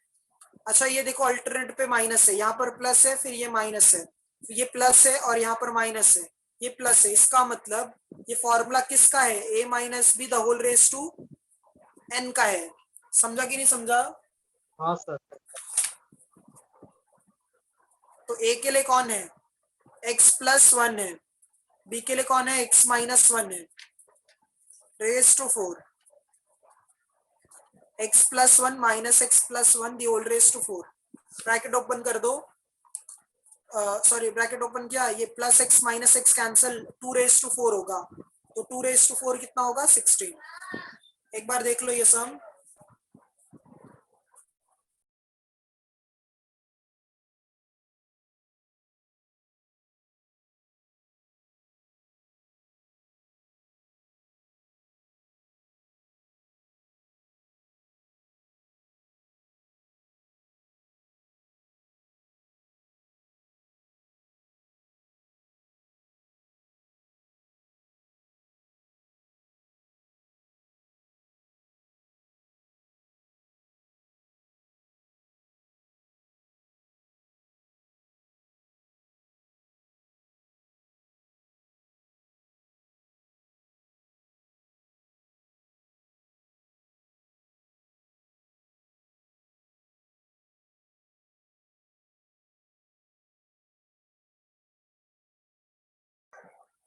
अच्छा ये देखो अल्टरनेट पे माइनस है, यहाँ पर प्लस है, फिर ये माइनस है, फिर ये प्लस है और यहाँ पर माइनस है, ये प्लस है। इसका मतलब ये फॉर्मूला किसका है? a minus b the whole raise to n का है। समझा कि नहीं समझा? हाँ सर। तो a के लिए कौन है? x प्लस 1 है, b के लिए कौन है? x माइनस 1 है, raise to 4, x plus 1 minus x plus 1 the whole raise to 4, bracket open कर दो, सॉरी ब्रैकेट ओपन किया, ये plus x minus x cancel, 2 raise to 4 होगा, तो 2 रेज टू 4 कितना होगा? 16। एक बार देख लो ये सम।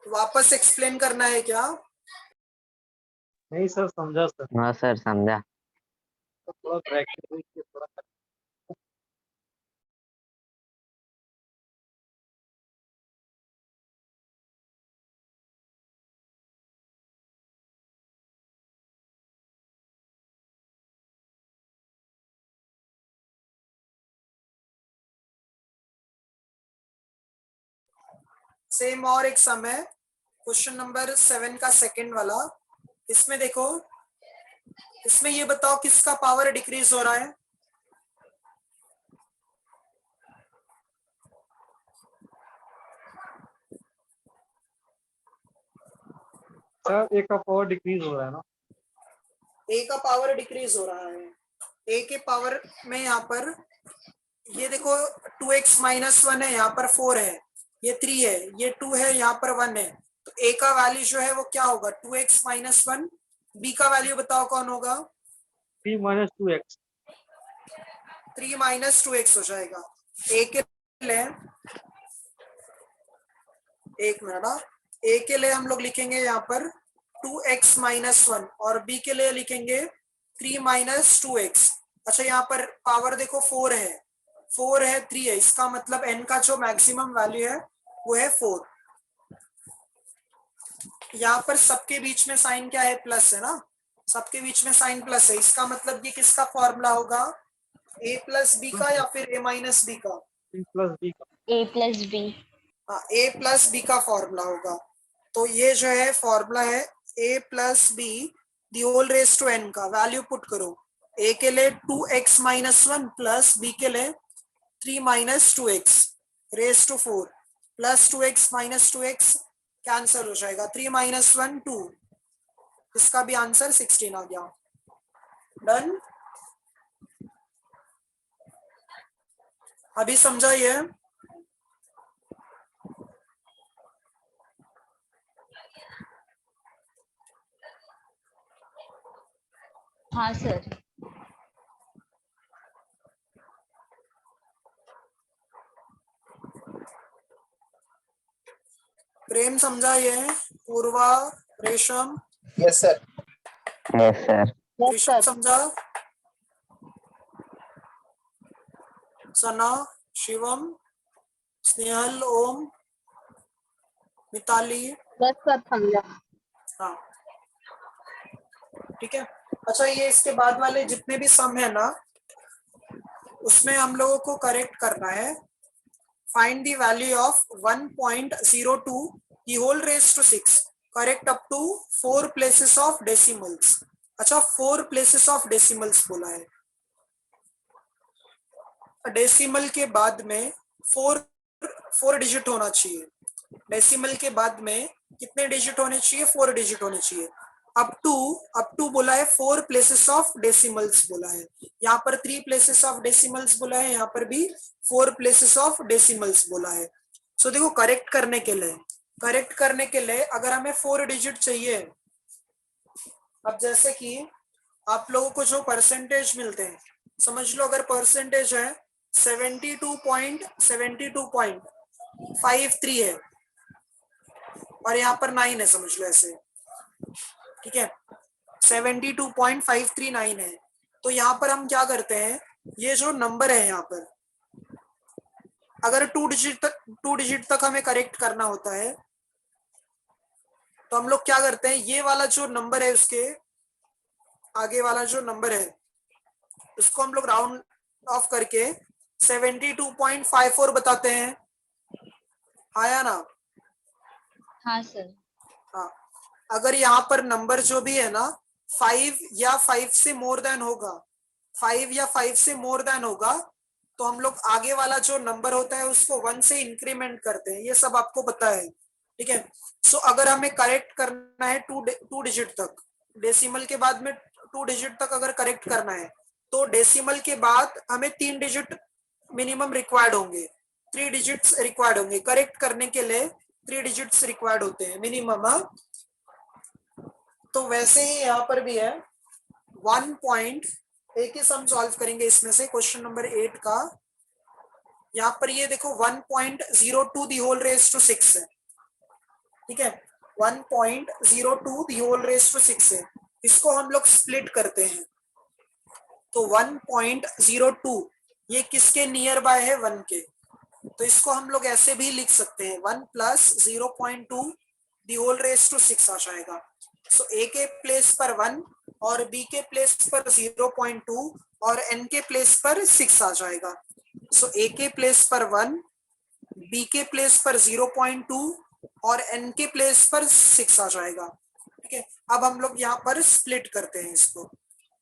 वापस एक्सप्लेन करना है क्या? नहीं सर समझा सर। हाँ सर समझा। तो थोड़ा ब्रैकेट देखिए थोड़ा। सेम और एक सम है, क्वेश्चन नंबर 7 का सेकंड वाला। इसमें देखो, इसमें ये बताओ किसका पावर डिक्रीज हो रहा है? सर ए का पावर डिक्रीज हो रहा है ना। ए का पावर डिक्रीज हो रहा है, ए के पावर में यहाँ पर ये देखो 2x माइनस 1 है, यहाँ पर 4 है, ये 3 है, ये 2 है, यहाँ पर 1 है, तो a का वैल्यू जो है वो क्या होगा 2x माइनस 1। b का वैल्यू बताओ कौन होगा 3 माइनस 2x। 3 माइनस 2x हो जाएगा। a के लिए एक मिनट, a के लिए हम लोग लिखेंगे यहाँ पर 2x माइनस 1 और b के लिए लिखेंगे 3 माइनस 2x। अच्छा यहाँ पर पावर देखो 4 है, 4 है, 3 है, इसका मतलब n का जो मैक्सिमम वैल्यू है वो है 4। यहाँ पर सबके बीच में साइन क्या है प्लस है ना, सबके बीच में साइन प्लस है, इसका मतलब ये किसका फॉर्मूला होगा a प्लस बी का या फिर a माइनस बी का, a प्लस बी का। A plus b. हाँ a प्लस बी का फॉर्मूला होगा। तो ये जो है फॉर्मूला है a plus b the whole raise to n का वैल्यू पुट करो। a के लिए 2x माइनस 1 प्लस b के लिए 3 minus 2x raise to 4 plus 2x minus 2x cancel हो जाएगा, 3 माइनस 1 2, इसका भी आंसर 16 आ गया। डन, अभी समझा ये? हाँ सर। प्रेम समझा ये? पूर्वा, रेशम, yes sir. Yes sir. Yes Rishabh sir. समझा, सना, शिवम, स्नेहल, ओम, मिताली, यस सर समझा। हाँ ठीक है। अच्छा ये इसके बाद वाले जितने भी सम है ना उसमें हम लोगों को करेक्ट करना है। Find the value of 1.02 the whole raise to 6 correct up to 4 places of decimals. अच्छा 4 प्लेसेस ऑफ डेसिमल्स बोला है, डेसिमल के बाद में 4 डिजिट होना चाहिए। डेसिमल के बाद में कितने डिजिट होने चाहिए 4 डिजिट होने चाहिए। अप टू बोला है 4 प्लेसेस ऑफ डेसिमल्स बोला है, यहाँ पर 3 प्लेसेस ऑफ डेसिमल्स बोला है, यहाँ पर भी 4 प्लेसेस ऑफ डेसिमल्स बोला है। सो देखो करेक्ट करने के लिए अगर हमें 4 डिजिट चाहिए, अब जैसे कि आप लोगों को जो परसेंटेज मिलते हैं समझ लो, अगर परसेंटेज है 72.53 है और यहाँ पर 9 है समझ लो ऐसे, ठीक है 72.539 है। तो यहाँ पर हम क्या करते हैं, ये जो नंबर है यहाँ पर अगर 2 डिजिट तक हमें करेक्ट करना होता है तो हम लोग क्या करते हैं, ये वाला जो नंबर है उसके आगे वाला जो नंबर है उसको हम लोग राउंड ऑफ करके 72.54 बताते हैं, आया ना? हाँ सर। हाँ, अगर यहाँ पर नंबर जो भी है ना 5 या 5 से मोर देन होगा, 5 या 5 से मोर देन होगा तो हम लोग आगे वाला जो नंबर होता है उसको 1 से इंक्रीमेंट करते हैं, ये सब आपको पता है, ठीक है। सो अगर हमें करेक्ट करना है 2 डिजिट तक, डेसिमल के बाद में 2 डिजिट तक अगर करेक्ट करना है तो डेसिमल के बाद हमें 3 डिजिट मिनिमम रिक्वायर्ड होंगे, 3 डिजिट्स रिक्वायर्ड होंगे करेक्ट करने के लिए, 3 डिजिट्स रिक्वायर्ड होते हैं मिनिमम। तो वैसे ही यहाँ पर भी है 1 पॉइंट, एक ही सम सॉल्व करेंगे इसमें से क्वेश्चन नंबर 8 का। यहाँ पर ये देखो 1.02 दी होल रेज टू 6 है, ठीक है 1.02 दी होल रेज टू 6 है, इसको हम लोग स्प्लिट करते हैं तो 1.02 ये किसके नियर बाय है 1 के, तो इसको हम लोग ऐसे भी लिख सकते हैं 1 plus 0.2 the whole raise to 6 आ जाएगा। सो ए के प्लेस पर 1 और बी के प्लेस पर 0.2 और एन के प्लेस पर 6 आ जाएगा। सो ए के प्लेस पर 1, बी के प्लेस पर 0.2 और एन के प्लेस पर 6 आ जाएगा, ठीक है। अब हम लोग यहाँ पर स्प्लिट करते हैं इसको,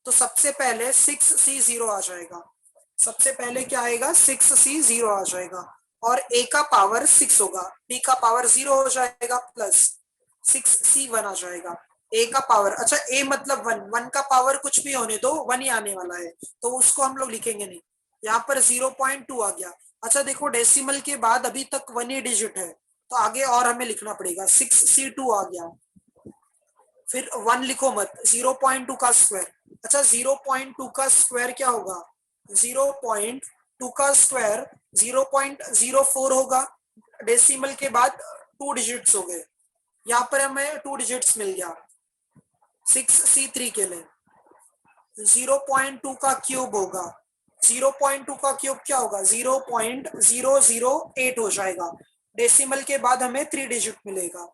तो सबसे पहले 6c0 आ जाएगा, सबसे पहले क्या आएगा 6c0 आ जाएगा और a का पावर 6 होगा, b का पावर 0 हो जाएगा प्लस 6c1 आ जाएगा। a का पावर, अच्छा a मतलब 1, 1 का पावर कुछ भी होने दो 1 ही आने वाला है, तो उसको हम लोग लिखेंगे नहीं। यहाँ पर 0.2 आ गया। अच्छा देखो डेसिमल के बाद अभी तक 1 ही डिजिट है, तो आगे और हमें लिखना पड़ेगा। 6c2 आ गया, फिर 1 लिखो मत, 0.2 का स्क्वायर। अच्छा 0.2 का स्क्वायर क्या होगा? 0.2 का स्क्वायर 0.04 होगा। डेसिमल के बाद 2 डिजिट्स हो गए, यहाँ पर हमें 2 डिजिट्स मिल गया 6c3 के लिए। 0.2 का क्यूब होगा, 0.2 का क्यूब क्या होगा? 0.008 हो जाएगा। डेसिमल के बाद हमें 3 डिजिट मिलेगा।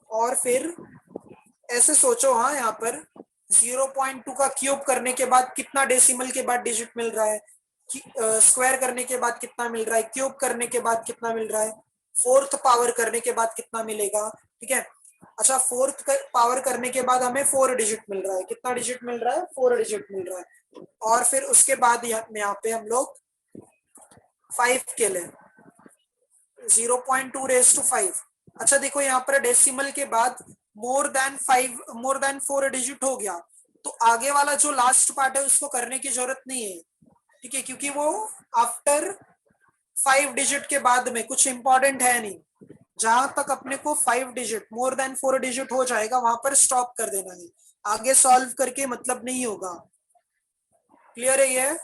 और फिर ऐसे सोचो, हाँ यहाँ पर 0.2 का क्यूब करने के बाद कितना डेसिमल के बाद डिजिट मिल रहा है, स्क्वायर करने के बाद कितना मिल रहा है, क्यूब करने के बाद कितना मिल रहा है, फोर्थ पावर करने के बाद कितना मिलेगा, ठीक है। अच्छा फोर्थ पावर करने के बाद हमें 4 डिजिट मिल रहा है। कितना डिजिट मिल रहा है? 4 डिजिट मिल रहा है। और फिर उसके बाद यहाँ पे हम लोग 5 के लिए 0.2 रेज टू 5। अच्छा देखो यहाँ पर डेसिमल के बाद मोर देन 4 डिजिट हो गया, तो आगे वाला जो लास्ट पार्ट है उसको करने की जरूरत नहीं है, ठीक है, क्योंकि वो आफ्टर 5 डिजिट के बाद में कुछ इंपॉर्टेंट है नहीं। जहां तक अपने को 5 डिजिट मोर देन 4 डिजिट हो जाएगा वहां पर स्टॉप कर देना है, आगे सॉल्व करके मतलब नहीं होगा। क्लियर है ये?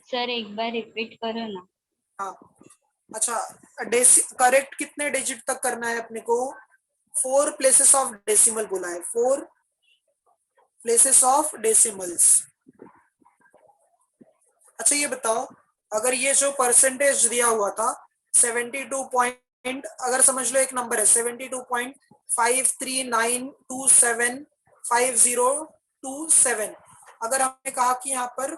सर एक बार रिपीट करो ना। हाँ अच्छा, करेक्ट कितने डिजिट तक करना है अपने को? 4 प्लेसेस ऑफ डेसिमल बोला है, 4 प्लेसेस ऑफ डेसिमल्स। अच्छा ये बताओ, अगर ये जो परसेंटेज दिया हुआ था 72 पॉइंट, अगर समझ लो एक नंबर है 72.5392750227, अगर हमने कहा कि यहाँ पर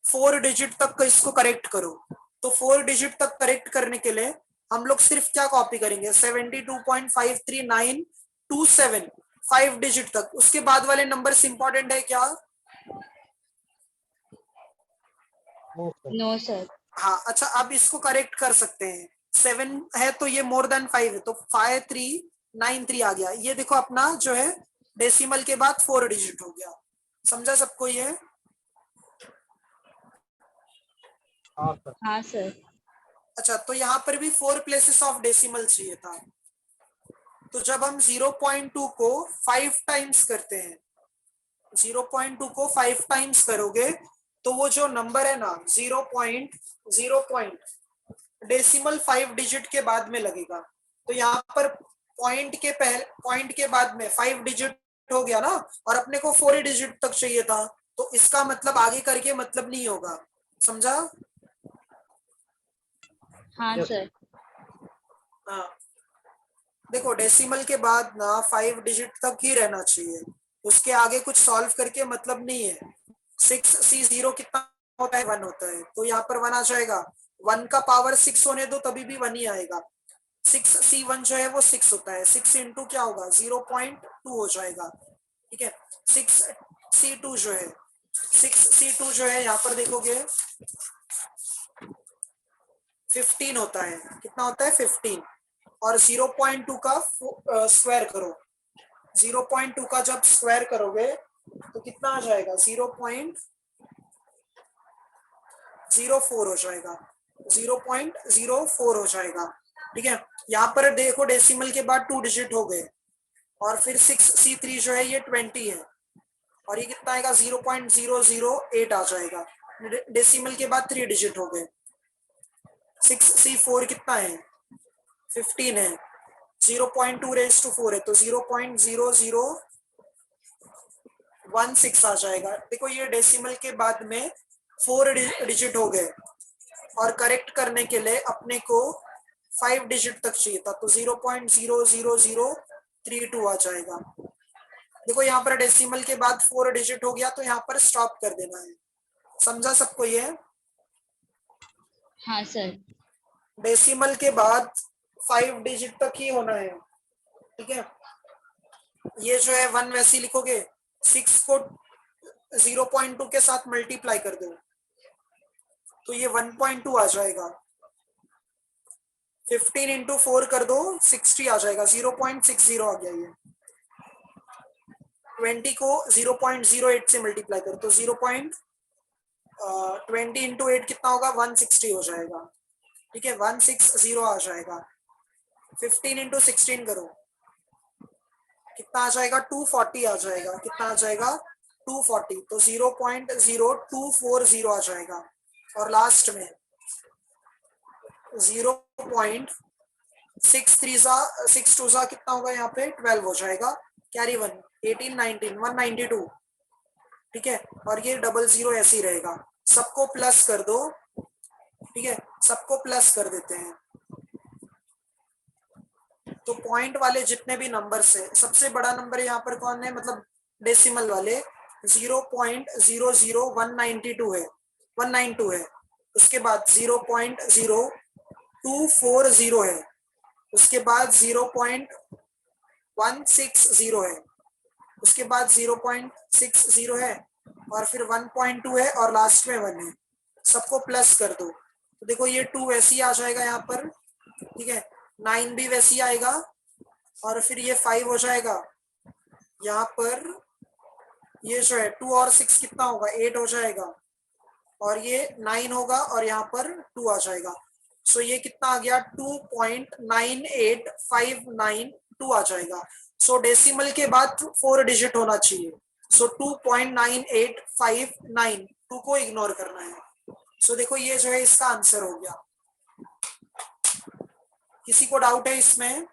4 डिजिट तक इसको करेक्ट करो, तो 4 डिजिट तक करेक्ट करने के लिए हम लोग सिर्फ क्या कॉपी करेंगे? 72.539275 5 डिजिट तक। उसके बाद वाले नंबर्स इंपॉर्टेंट है क्या? No sir. No sir. हाँ अच्छा, अब इसको करेक्ट कर सकते हैं। 7 है तो ये मोर देन 5 है, तो 5393 आ गया। ये देखो अपना जो है डेसिमल के बाद 4 डिजिट हो गया। समझा सबको ये? हाँ सर। हाँ सर। अच्छा तो यहाँ पर भी 4 प्लेसेस ऑफ डेसिमल चाहिए था, तो जब हम 0.2 को 5 टाइम्स करते हैं, 0.2 को 5 टाइम्स करोगे तो वो जो नंबर है ना 0.0 डेसिमल 5 डिजिट के बाद में लगेगा। तो यहाँ पर पॉइंट के बाद में 5 डिजिट हो गया ना, और अपने को 4 डिजिट तक चाहिए था, तो इसका मतलब आगे करके मतलब नहीं होगा। समझा? हाँ Yes. सर। हाँ देखो डेसिमल के बाद ना 5 डिजिट तक ही रहना चाहिए, उसके आगे कुछ सॉल्व करके मतलब नहीं है। 6c0 कितना होता है? 1 होता है, तो यहाँ पर 1 आ जाएगा। 1 का पावर 6 होने दो तभी भी 1 ही आएगा। 6c1 जो है वो 6 होता है, 6 इंटू क्या होगा? 0.2 हो जाएगा, ठीक है। 6c2 जो है यहाँ पर देखोगे 15 होता है। कितना होता है? 15। और 0.2 का स्क्वायर करो, 0.2 का जब स्क्वायर करोगे तो कितना आ जाएगा? 0.04 हो जाएगा, 0.04 हो जाएगा, ठीक है। यहाँ पर देखो डेसिमल के बाद 2 डिजिट हो गए, और फिर 6c3 जो है ये 20 है, और ये कितना आएगा? 0.008 आ जाएगा। डेसिमल के बाद 3 डिजिट हो गए। 6c4 कितना है? 15 है, 0.2 रेज टू 4 है, तो 0.0016 आ जाएगा। देखो ये डेसिमल के बाद में 4 डिजिट हो गए, और करेक्ट करने के लिए अपने को 5 डिजिट तक चाहिए था, तो 0.00032 आ जाएगा। देखो यहाँ पर डेसिमल के बाद 4 डिजिट हो गया, तो यहाँ पर स्टॉप कर देना है। समझा सबको ये? हाँ सर। डेसिमल के बाद 5 डिजिट तक ही होना है, ठीक है। ये जो है 1 वैसे ही लिखोगे, 6 को 0.2 के साथ मल्टीप्लाई कर दो, तो ये 1.2 आ जाएगा। 15 इंटू 4 कर दो 60 आ जाएगा, 0.60 आ गया ये। 20 को 0.08 से मल्टीप्लाई करो तो 0.20 इंटू 8 कितना होगा, 160 हो जाएगा। ठीक है, 160 आ जाएगा। 15 इंटू 16 करो, कितना आ जाएगा, 240 आ जाएगा। कितना आ जाएगा, 240। तो 0.0240 आ जाएगा। और लास्ट में 0.63 कितना होगा, यहाँ पे 12 हो जाएगा। कैरी 1, 18, 19, 192। ठीक है, और ये 00 ऐसे ही रहेगा। सबको प्लस कर दो। ठीक है, सबको प्लस कर देते हैं। तो पॉइंट वाले जितने भी नंबर है, सबसे बड़ा नंबर यहाँ पर कौन है, मतलब डेसिमल वाले, 0.00192 है, 192 है। उसके बाद 0.0240 है। उसके बाद 0.160 है। उसके बाद 0.60 है, और फिर 1.2 है, और लास्ट में 1 है। सबको प्लस कर दो तो देखो ये 2 वैसे ही आ जाएगा यहाँ पर। ठीक है, 9 भी वैसे ही आएगा, और फिर ये 5 हो जाएगा यहाँ पर। ये जो है 2 और 6 कितना होगा, 8 हो जाएगा, और ये 9 होगा, और यहाँ पर 2 आ जाएगा। सो ये कितना आ गया, 2.98592 आ जाएगा। सो डेसिमल के बाद 4 डिजिट होना चाहिए। सो 2.9859 को इग्नोर करना है। सो देखो ये जो है इसका आंसर हो गया। किसी को डाउट है इसमें?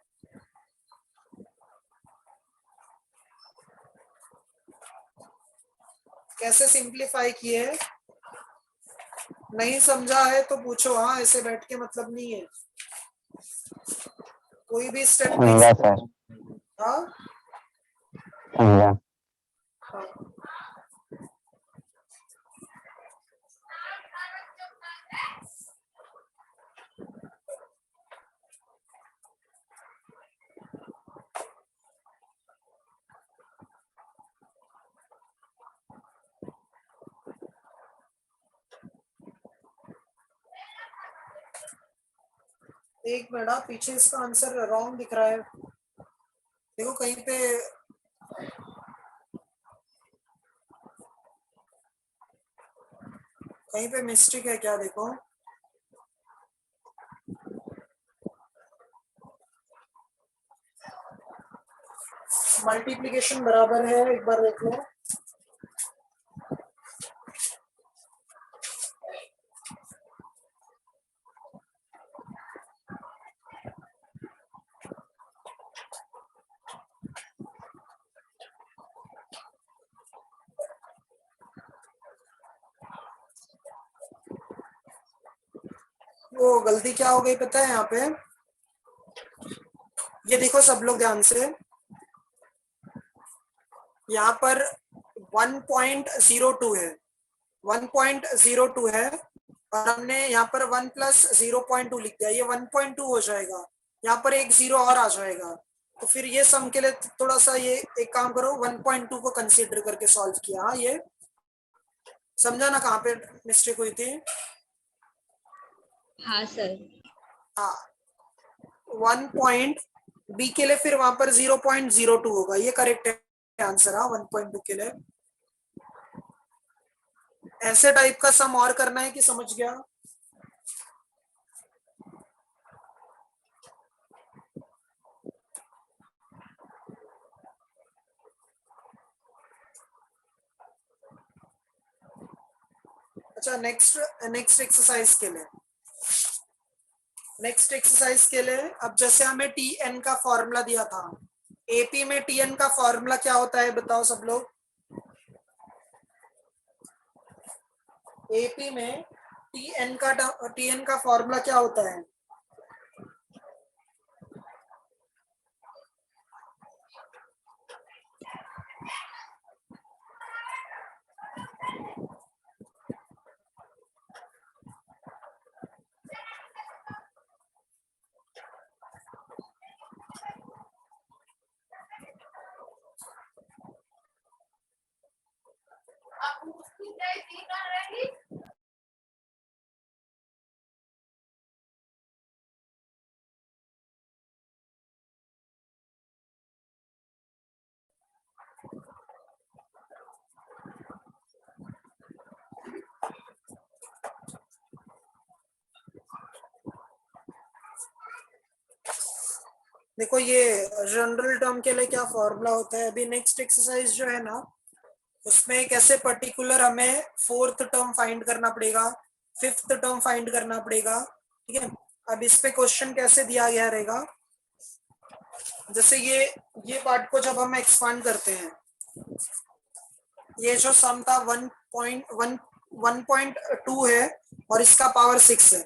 कैसे सिंप्लीफाई किए, नहीं समझा है तो पूछो। हाँ, ऐसे बैठ के मतलब नहीं है, कोई भी स्टेप नहीं। समझा सर, हाँ समझा। हाँ। एक मिनट, पीछे इसका आंसर रॉन्ग दिख रहा है। देखो कहीं पे मिस्टेक है क्या, देखो। मल्टीप्लिकेशन बराबर है, एक बार देख लो। वो गलती क्या हो गई पता है यहाँ पे, ये देखो सब लोग ध्यान से, यहाँ पर 1.02 है, 1.02 है, और हमने यहाँ पर 1 प्लस 0.2 लिख दिया, ये 1.2 हो जाएगा। यहाँ पर एक 0 और आ जाएगा। तो फिर ये सम के लिए थोड़ा सा ये एक काम करो, 1.2 को कंसीडर करके सॉल्व किया। हाँ, ये समझा ना कहाँ पे मिस्टेक हुई थी? हाँ सर। हाँ, 1 पॉइंट बी के लिए फिर वहां पर 0.02 होगा, ये करेक्ट है आंसर। हाँ, 1.2 के लिए। ऐसे टाइप का सम और करना है कि समझ गया? अच्छा, नेक्स्ट एक्सरसाइज के लिए अब जैसे हमें टी एन का फॉर्मूला दिया था, एपी में टी एन का फॉर्मूला क्या होता है बताओ सब लोग। एपी में टी एन का फॉर्मूला क्या होता है? देखो ये जनरल टर्म के लिए क्या फॉर्मूला होता है। अभी नेक्स्ट एक्सरसाइज जो है ना, उसमें एक ऐसे पर्टिकुलर हमें फोर्थ टर्म फाइंड करना पड़ेगा, फिफ्थ टर्म फाइंड करना पड़ेगा, ठीक है। अब इस पे क्वेश्चन कैसे दिया गया रहेगा, जैसे ये पार्ट को जब हम एक्सपांड करते हैं, ये जो सम था 1.2 है और इसका पावर 6 है,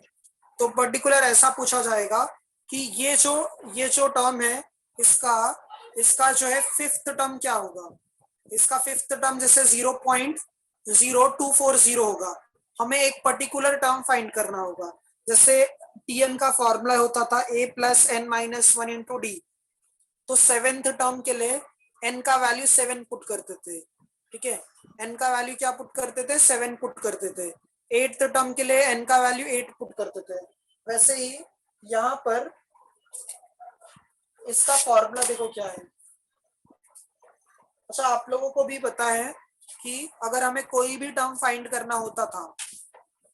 तो पर्टिकुलर ऐसा पूछा जाएगा कि ये जो टर्म है, इसका जो है फिफ्थ टर्म क्या होगा। इसका फिफ्थ टर्म जैसे 0.0240 होगा, हमें एक पर्टिकुलर टर्म फाइंड करना होगा। जैसे Tn का फॉर्मूला होता था a plus n minus 1 into D, तो सेवेंथ टर्म के लिए n का वैल्यू 7 पुट करते थे, ठीक है। n का वैल्यू क्या पुट करते थे, 7 पुट करते थे। एट्थ टर्म के लिए n का वैल्यू 8 पुट करते थे। वैसे ही यहाँ पर इसका फॉर्मूला देखो क्या है। अच्छा, आप लोगों को भी पता है कि अगर हमें कोई भी टर्म फाइंड करना होता था,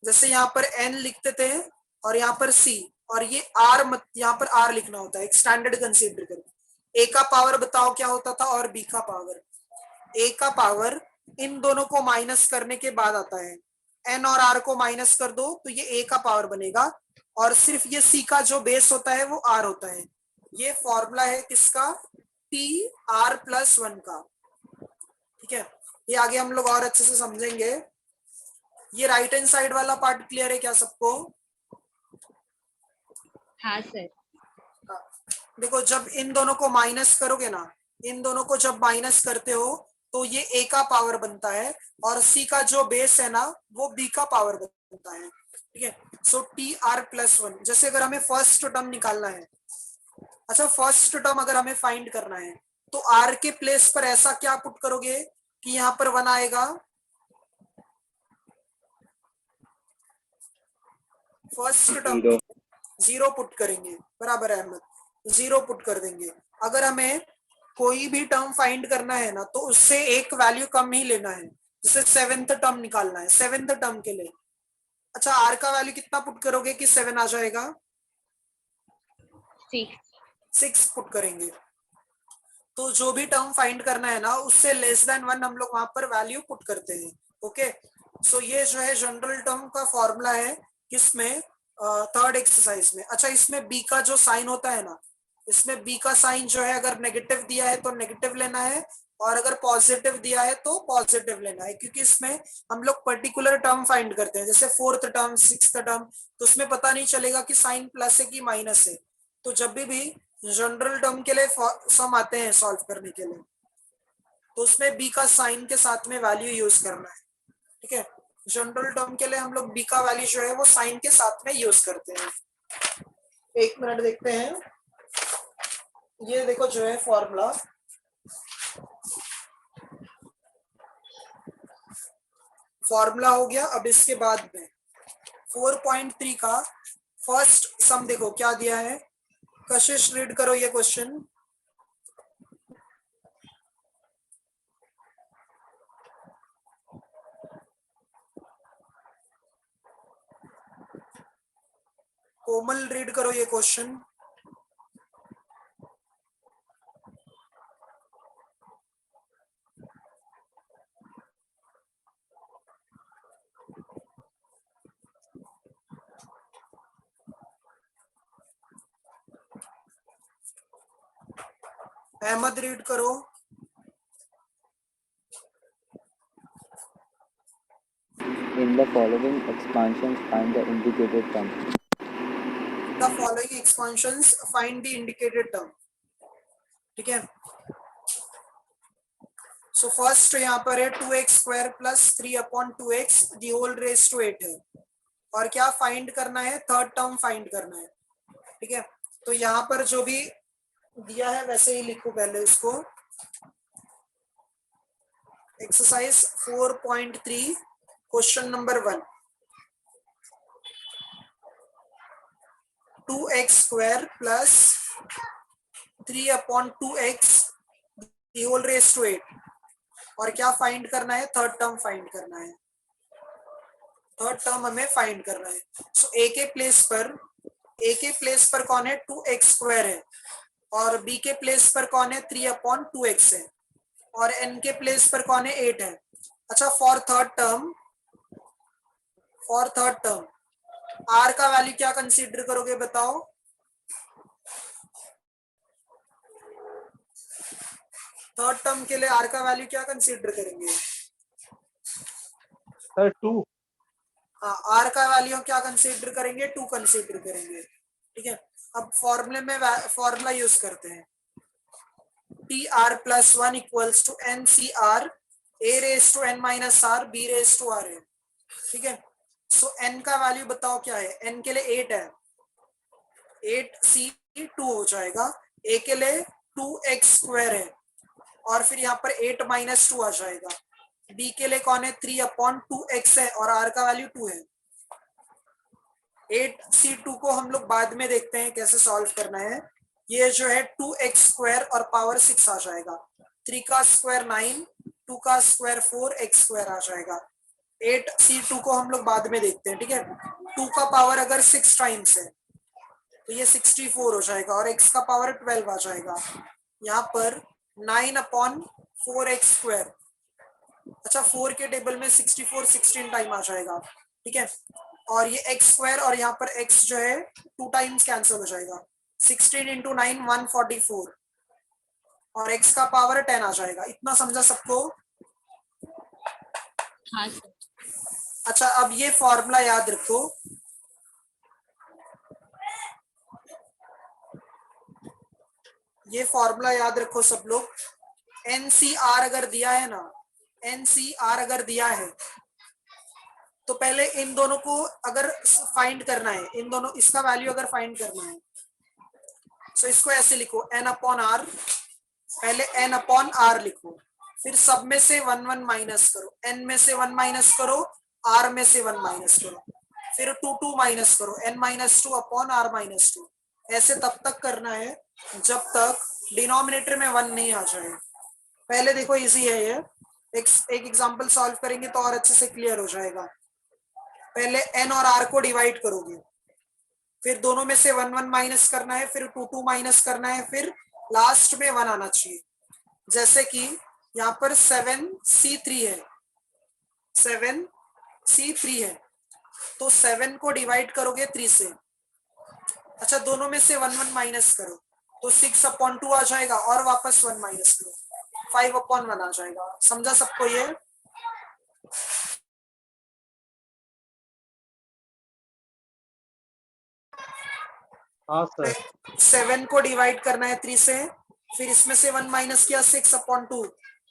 जैसे यहाँ पर n लिखते थे और यहाँ पर c, और ये r यहाँ पर r लिखना होता है, एक स्टैंडर्ड कंसीडर करके। a का पावर बताओ क्या होता था और b का पावर। a का पावर इन दोनों को माइनस करने के बाद आता है, n और r को माइनस कर दो तो ये a का पावर बनेगा, और सिर्फ ये c का जो बेस होता है वो r होता है। ये फॉर्मूला है किसका, TR+1 का, ठीक है। ये आगे हम लोग और अच्छे से समझेंगे। ये राइट हैंड साइड वाला पार्ट क्लियर है क्या सबको? हाँ सर। देखो जब इन दोनों को माइनस करोगे ना, इन दोनों को जब माइनस करते हो तो ये a का पावर बनता है, और c का जो बेस है ना वो b का पावर बनता है, ठीक है। सो TR+1, जैसे अगर हमें फर्स्ट टर्म निकालना है, अच्छा फर्स्ट टर्म अगर हमें फाइंड करना है तो r के प्लेस पर ऐसा क्या पुट करोगे कि यहाँ पर 1 आएगा, फर्स्ट टर्म 0 पुट करेंगे, बराबर है अहमद, 0 पुट कर देंगे। अगर हमें कोई भी टर्म फाइंड करना है ना तो उससे एक वैल्यू कम ही लेना है, जैसे सेवेंथ टर्म निकालना है, सेवेंथ टर्म के लिए अच्छा r का वैल्यू कितना पुट करोगे कि 7 आ जाएगा, 6 पुट करेंगे। तो जो भी टर्म फाइंड करना है ना उससे लेस देन 1 हम लोग वहां पर वैल्यू पुट करते हैं, ओके। सो ये जो है जनरल टर्म का फॉर्मूला है, किसमें, थर्ड एक्सरसाइज में। अच्छा, इसमें b का जो साइन होता है ना, इसमें b का साइन जो है अगर नेगेटिव दिया है तो नेगेटिव लेना है, और अगर पॉजिटिव दिया है तो पॉजिटिव लेना है, क्योंकि इसमें हम लोग पर्टिकुलर टर्म फाइंड करते हैं, जैसे फोर्थ टर्म, सिक्स्थ टर्म, तो उसमें पता नहीं चलेगा कि साइन प्लस है कि माइनस है। तो जब भी जनरल टर्म के लिए सम आते हैं सॉल्व करने के लिए, तो उसमें b का साइन के साथ में वैल्यू यूज करना है, ठीक है। जनरल टर्म के लिए हम लोग b का वैल्यू जो है वो साइन के साथ में यूज करते हैं। एक मिनट देखते हैं, ये देखो जो है फॉर्मूला, फॉर्मूला हो गया। अब इसके बाद में 4.3 का फर्स्ट सम देखो क्या दिया है, कशिश रीड करो ये क्वेश्चन। कोमल रीड करो ये क्वेश्चन। अहमद रीड करो। In the following expansions, find the indicated term. The following expansions find the indicated term, ठीक है। सो फर्स्ट यहाँ पर है 2x² plus 3/2x the whole raise to 8 है, और क्या फाइंड करना है, थर्ड टर्म फाइंड करना है, ठीक है। तो यहाँ पर जो भी दिया है वैसे ही लिखो पहले इसको। Exercise 4.3 question number 1, 2x² plus 3/2x the whole raise to 8, और क्या फाइंड करना है, थर्ड टर्म फाइंड करना है, थर्ड टर्म हमें फाइंड करना है। सो a के प्लेस पर कौन है, 2x² है, और b के प्लेस पर कौन है 3/2x है और n के प्लेस पर कौन है 8 है। अच्छा फॉर थर्ड टर्म r का वैल्यू क्या कंसीडर करोगे बताओ। थर्ड टर्म के लिए r का वैल्यू क्या कंसीडर करेंगे। सर 2। हाँ r का वैल्यू क्या कंसीडर करेंगे 2 कंसीडर करेंगे। ठीक है अब फॉर्मूले में फॉर्मूला यूज करते हैं tr+1 equals to ncr a raise to n minus r b raise to r है। ठीक है सो n का वैल्यू बताओ क्या है। n के लिए 8 है 8c2 हो जाएगा। a के लिए 2x² है और फिर यहाँ पर 8 माइनस 2 आ जाएगा। b के लिए कौन है 3/2x है और r का वैल्यू 2 है। 8c2 को हम लोग बाद में देखते हैं कैसे सॉल्व करना है। ये जो है 2x² और पावर 6 आ जाएगा। 3 का स्क्वायर 9 2 का स्क्वायर 4 x² आ जाएगा। 8c2 को हम लोग बाद में देखते हैं। ठीक है 2 का पावर अगर 6 टाइम्स है तो ये 64 हो जाएगा और x का पावर 12 आ जाएगा। यहाँ पर 9/4x²। अच्छा 4 के टेबल में 64 16 टाइम आ जाएगा। ठीक है और ये x² और यहाँ पर x जो है 2 टाइम्स कैंसिल हो जाएगा। 16 × 9 144 और x का पावर 10 आ जाएगा। इतना समझा सबको। हाँ सर। अच्छा अब ये फॉर्मूला याद रखो। ये फॉर्मूला याद रखो सब लोग। NCR अगर दिया है ना NCR अगर दिया है तो पहले इन दोनों को अगर फाइंड करना है इन दोनों इसका वैल्यू अगर फाइंड करना है तो इसको ऐसे लिखो n/r। पहले n/r लिखो फिर सब में से 1 1 माइनस करो। n में से 1 माइनस करो r में से 1 माइनस करो फिर 2 2 माइनस करो n-2/r-2। ऐसे तब तक करना है जब तक डिनोमिनेटर में 1 नहीं आ जाए। पहले देखो इजी है ये। एक एग्जांपल सॉल्व करेंगे तो और अच्छे से क्लियर हो जाएगा। पहले n और r को डिवाइड करोगे फिर दोनों में से 1 1 माइनस करना है फिर 2 2 माइनस करना है फिर लास्ट में 1 आना चाहिए। जैसे कि यहाँ पर 7c3 है 7c3 है तो 7 को डिवाइड करोगे 3 से। अच्छा दोनों में से 1 1 माइनस करो तो 6/2 आ जाएगा और वापस 1 माइनस करो 5/1 आ जाएगा। समझा सबको ये। हाँ सर। 7 को डिवाइड करना है 3 से फिर इसमें से 1 माइनस किया 6/2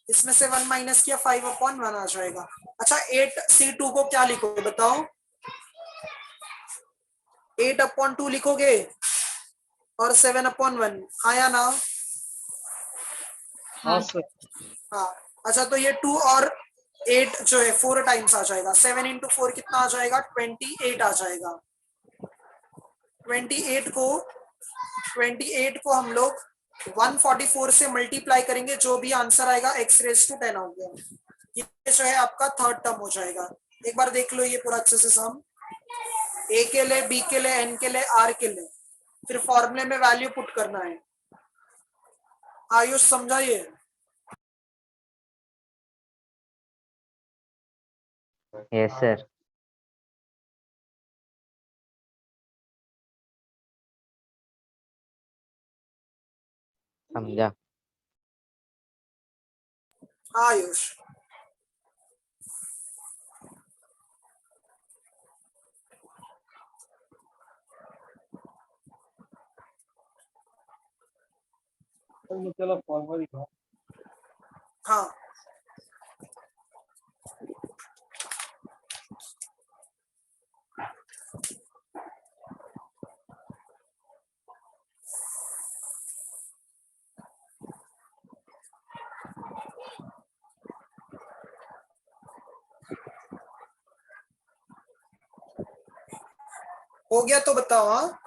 इसमें से 1 माइनस किया 5/1 आ जाएगा। अच्छा 8c2 को क्या लिखोगे बताओ। 8/2 लिखोगे और 7/1 आया ना। हाँ सर। हाँ अच्छा तो ये 2 और 8 जो है 4 टाइम्स आ जाएगा। 7 × 4 कितना आ जाएगा 28 आ जाएगा। 28 को हम लोग 144 से मल्टीप्लाई करेंगे जो भी आंसर आएगा x⁻10 हो गया। ये जो है आपका थर्ड टर्म हो जाएगा। एक बार देख लो ये पूरा अच्छे से सम। a के लिए b के लिए n के लिए r के लिए फिर फॉर्मूले में वैल्यू पुट करना है। आयुष समझा ये। Yes sir. समझा। हाँ आयुष चलो फॉर्मूला दिखाओ। हाँ हो गया तो बताओ। हाँ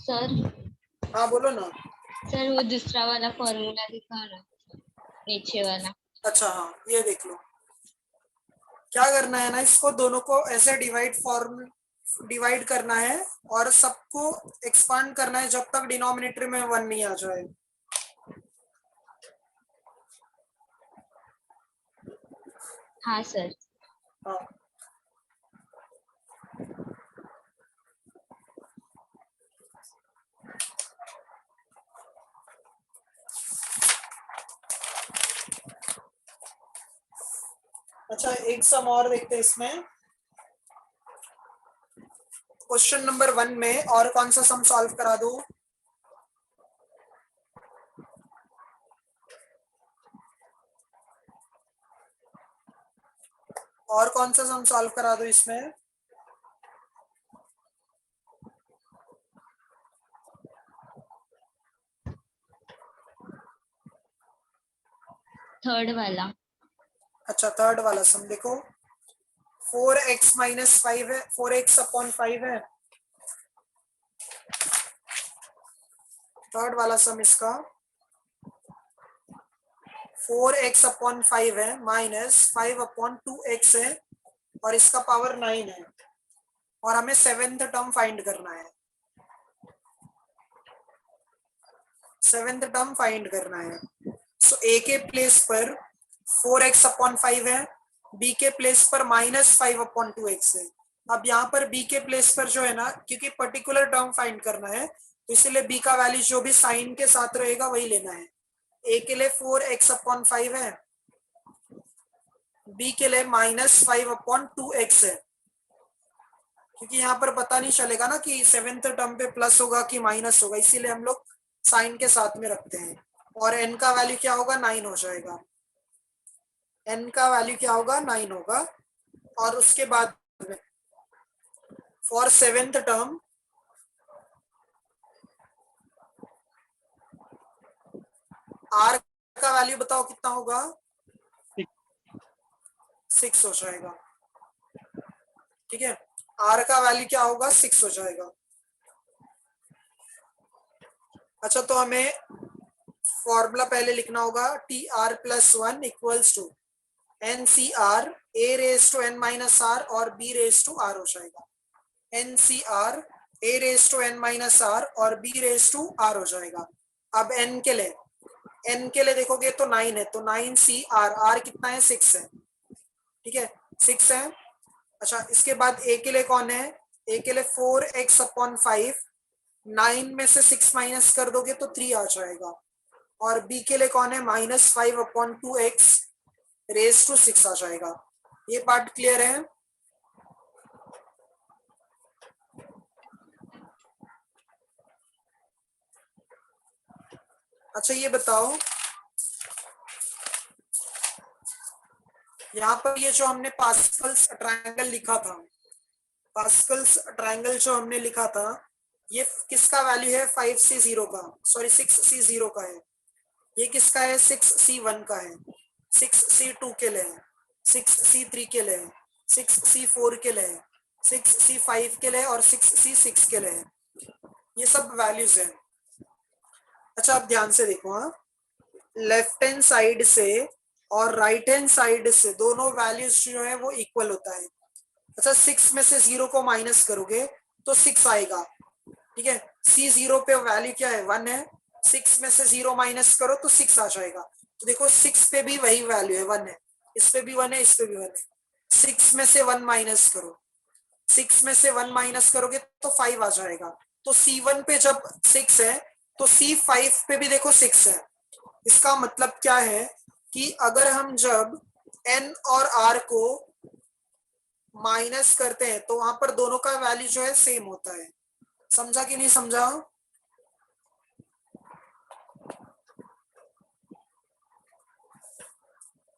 सर हाँ बोलो ना। सर वो दूसरा वाला फॉर्मूला दिखाना नीचे वाला। अच्छा हाँ ये देख लो क्या करना है ना इसको दोनों को ऐसे डिवाइड फॉर्म डिवाइड करना है और सबको एक्सपांड करना है जब तक डिनोमिनेटर में 1 नहीं आ जाए। हाँ सर। हाँ। अच्छा, एक सम और देखते हैं इसमें। क्वेश्चन नंबर 1 में और कौन सा सम सॉल्व करा दूं? और कौन सा सम सॉल्व करा दूं इसमें? थर्ड वाला। अच्छा, थर्ड वाला सम देखो, 4x माइनस 5 है, 4x अपॉन 5 है। थर्ड वाला सम इसका 4x अपॉन 5 है माइनस 5 अपॉन 2x है और इसका पावर 9 है और हमें सेवेंथ टर्म फाइंड करना है। सेवेंथ टर्म फाइंड करना है। सो a के प्लेस पर 4x अपॉन 5 है, b के प्लेस पर माइनस 5 अपॉन 2x है। अब यहाँ पर b के प्लेस पर जो है ना, क्योंकि पर्टिकुलर टर्म फाइंड करना है तो इसलिए b का वैल्यू जो भी साइन के साथ रहेगा वही लेना है। a के लिए 4x अपॉन 5 है, b के लिए माइनस 5 अपॉन 2x है, क्योंकि यहाँ पर पता नहीं चलेगा ना कि सेवेंथ टर्म पे प्लस होगा कि माइनस होगा, इसीलिए हम लोग साइन के साथ में रखते हैं। और n का वैल्यू क्या होगा? 9 हो जाएगा। n का वैल्यू क्या होगा? 9 होगा। और उसके बाद फॉर सेवेंथ टर्म r का वैल्यू बताओ कितना होगा? 6 हो जाएगा। ठीक है, r का वैल्यू क्या होगा? 6 हो जाएगा। अच्छा, तो हमें फॉर्मूला पहले लिखना होगा, T R plus 1 equals to N C R A raise to N minus R और बी रेज टू आर हो जाएगा। N C R A raise to N minus R और बी रेज टू आर हो जाएगा। अब n के लिए देखोगे तो 9 है, तो 9 सी आर, आर कितना है? 6 है। ठीक है, 6 है। अच्छा, इसके बाद a के लिए कौन है? a के लिए 4x अपॉन 5, 9 में से 6 माइनस कर दोगे तो 3 आ जाएगा। और b के लिए कौन है? Minus 5 upon 2x raise to 6 आ जाएगा। ये पार्ट क्लियर है? अच्छा, ये बताओ, यहाँ पर ये जो हमने पास्कल्स ट्रायंगल लिखा था, पास्कल्स ट्रायंगल जो हमने लिखा था, ये किसका वैल्यू है? 5c0 का, सॉरी 6c0 का है। ये किसका है? 6c1 का है, 6c2 के लिए है, 6c3 के लिए है, 6c4 के लिए है, 6c5 के लिए और 6c6 के लिए है। ये सब वैल्यूज हैं। अच्छा, आप ध्यान से देखो, हाँ, लेफ्ट हैंड साइड से और राइट हैंड साइड से दोनों वैल्यूज जो है वो इक्वल होता है। अच्छा, 6 में से 0 को माइनस करोगे तो 6 आएगा। ठीक है, C0 पे वैल्यू क्या है? 1 है। 6 में से 0 माइनस करो तो 6 आ जाएगा। तो देखो 6 पे भी वही वैल्यू है, 1 है, इस पे भी 1 है, इस पे भी 1 है। 6 में से 1 माइनस करो, 6 में से 1 माइनस करोगे तो 5 आ जाएगा। तो C1 पे जब 6 है तो C5 पे भी देखो 6 है। इसका मतलब क्या है कि अगर हम जब n और r को माइनस करते हैं तो वहां पर दोनों का वैल्यू जो है सेम होता है। समझा कि नहीं समझा?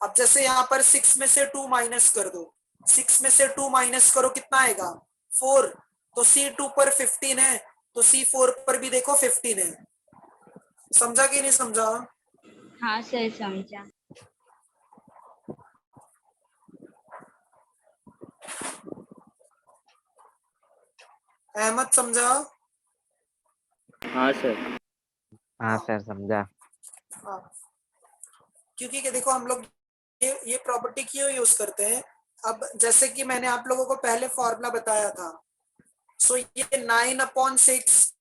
अब जैसे यहाँ पर 6 में से 2 माइनस कर दो, 6 में से 2 माइनस करो, कितना आएगा? 4। तो C2 पर 15 है तो C4 पर भी देखो 15 है। समझा कि नहीं समझा? हाँ सर, समझा। अहमद समझा? हाँ सर। हाँ सर, समझा। हाँ, क्योंकि देखो हम लोग ये प्रॉपर्टी क्यों यूज करते हैं। अब जैसे कि मैंने आप लोगों को पहले फॉर्मूला बताया था सो ये 9/6,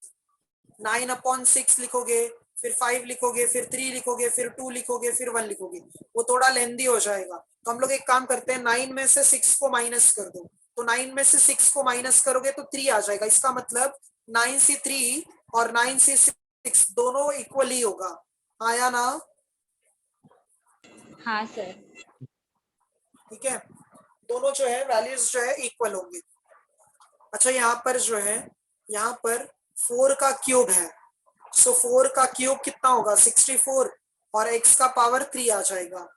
9/6 लिखोगे, फिर 5 लिखोगे, फिर 3 लिखोगे, फिर 2 लिखोगे, फिर 1 लिखोगे, वो थोड़ा लेंदी हो जाएगा। तो हम लोग एक काम करते हैं, 9 में से 6 को माइनस कर दो। तो 9 में से 6 को माइनस करोगे तो 3 आ जाएगा। इसका मतलब 9 से 3 और 9 से 6 दोनों इक्वल ही होगा। आया ना? हाँ सर। ठीक है, दोनों जो है वैल्यूज जो है इक्वल होंगे। अच्छा, यहाँ पर जो है, यहाँ पर 4 का क्यूब है। सो 4 का क्यूब कितना होगा? 64, और x का पावर 3 आ जाएगा।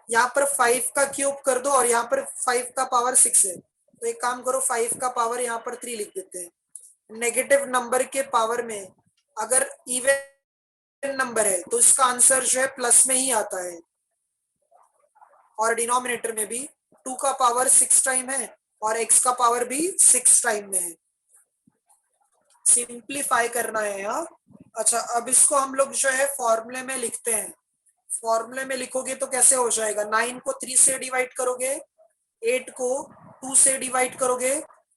यहाँ पर 5 का क्यूब कर दो और यहाँ पर 5 का पावर 6 है, तो एक काम करो, 5 का पावर यहाँ पर 3 लिख देते हैं। नेगेटिव नंबर के पावर में अगर इवन नंबर है तो इसका आंसर जो है प्लस में ही आता है, और डिनोमिनेटर में भी 2 का पावर 6 टाइम है और x का पावर भी 6 टाइम में है। सिंप्लीफाई करना है यहाँ। अच्छा, अब इसको हम लोग जो है फॉर्मूले में लिखते हैं। फॉर्मूले में लिखोगे तो कैसे हो जाएगा? 9 को 3 से डिवाइड करोगे, 8 को 2 से डिवाइड करोगे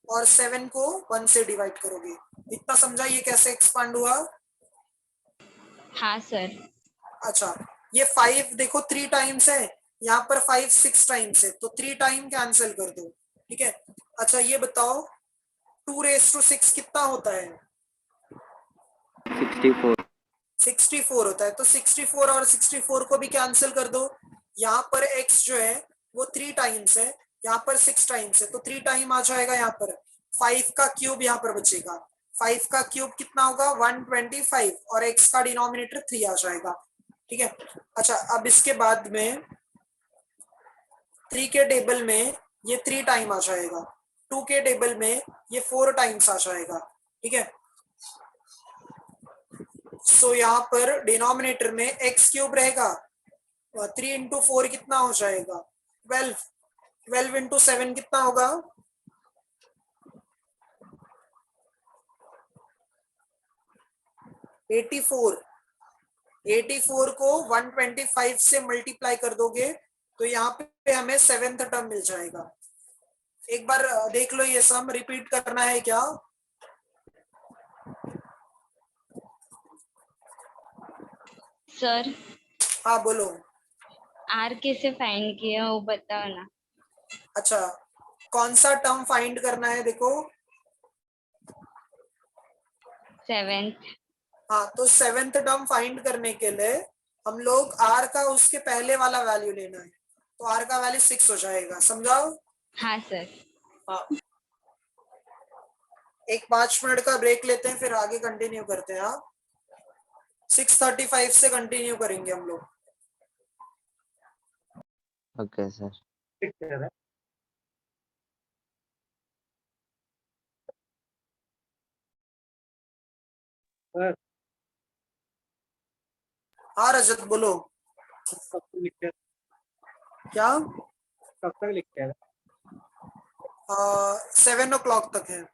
और 7 को 1 से डिवाइड करोगे। इतना समझा ये कैसे एक्सपांड हुआ? हाँ सर। अच्छा, ये 5 देखो 3 टाइम्स है, यहाँ पर 5 6 टाइम्स है, तो 3 टाइम कैंसिल कर दो। ठीक है। अच्छा, ये बताओ 2⁻6 कितना होता है? 64. 64 होता है। तो 64 और 64 को भी कैंसिल कर दो। यहाँ पर x जो है वो 3 टाइम्स है, यहाँ पर 6 टाइम्स है, तो 3 टाइम आ जाएगा। यहाँ पर 5 का क्यूब यहाँ पर बचेगा। 5 का क्यूब कितना होगा? 125, और x का डिनोमिनेटर 3 आ जाएगा। ठीक है। अच्छा, अब इसके बाद में 3 के टेबल में ये 3 टाइम आ जाएगा, 2 के टेबल में ये 4 टाइम्स आ जाएगा। ठीक है। सो यहाँ पर डिनोमिनेटर में एक्स क्यूब रहेगा, 3 इंटू 4 कितना हो जाएगा? 12, 12 इंटू 7 कितना होगा? 84। 84 को 125 से मल्टीप्लाई कर दोगे तो यहाँ पे हमें 7th टर्म मिल जाएगा। एक बार देख लो, ये सम रिपीट करना है क्या? सर, हाँ बोलो। आर कैसे फाइंड किया वो बताओ ना। अच्छा, कौन सा टर्म फाइंड करना है? देखो, 7th। हाँ, तो 7th टर्म फाइंड करने के लिए हम लोग r का उसके पहले वाला वैल्यू लेना है, तो r का वैल्यू 6 हो जाएगा। समझाओ? हाँ सर। हाँ, एक 5 मिनट का ब्रेक लेते हैं, फिर आगे कंटिन्यू करते हैं। हाँ, 6:35 से कंटिन्यू करेंगे हम लोग। Okay sir. ठीक है। सर, हाँ रजत, बोलो। कब तक लिखते हैं? क्या? कब तक लिखते हैं? 7 o'clock तक है।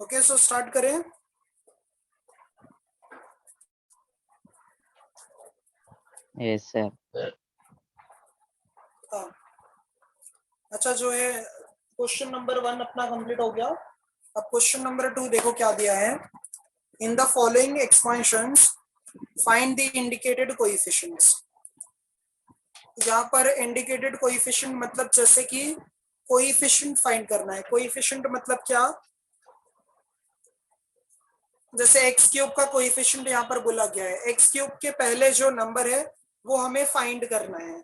ओके, सो स्टार्ट करें। Yes sir. हाँ, अच्छा जो है क्वेश्चन नंबर 1 अपना कंप्लीट हो गया। अब क्वेश्चन नंबर 2 देखो क्या दिया है। In the following expansions find the indicated coefficients. यहाँ पर इंडिकेटेड कोएफिशिएंट मतलब जैसे कि कोएफिशिएंट फाइंड करना है। कोएफिशिएंट मतलब क्या, जैसे एक्स क्यूब का कोएफिशिएंट यहाँ पर बोला गया है, एक्स क्यूब के पहले जो नंबर है वो हमें फाइंड करना है।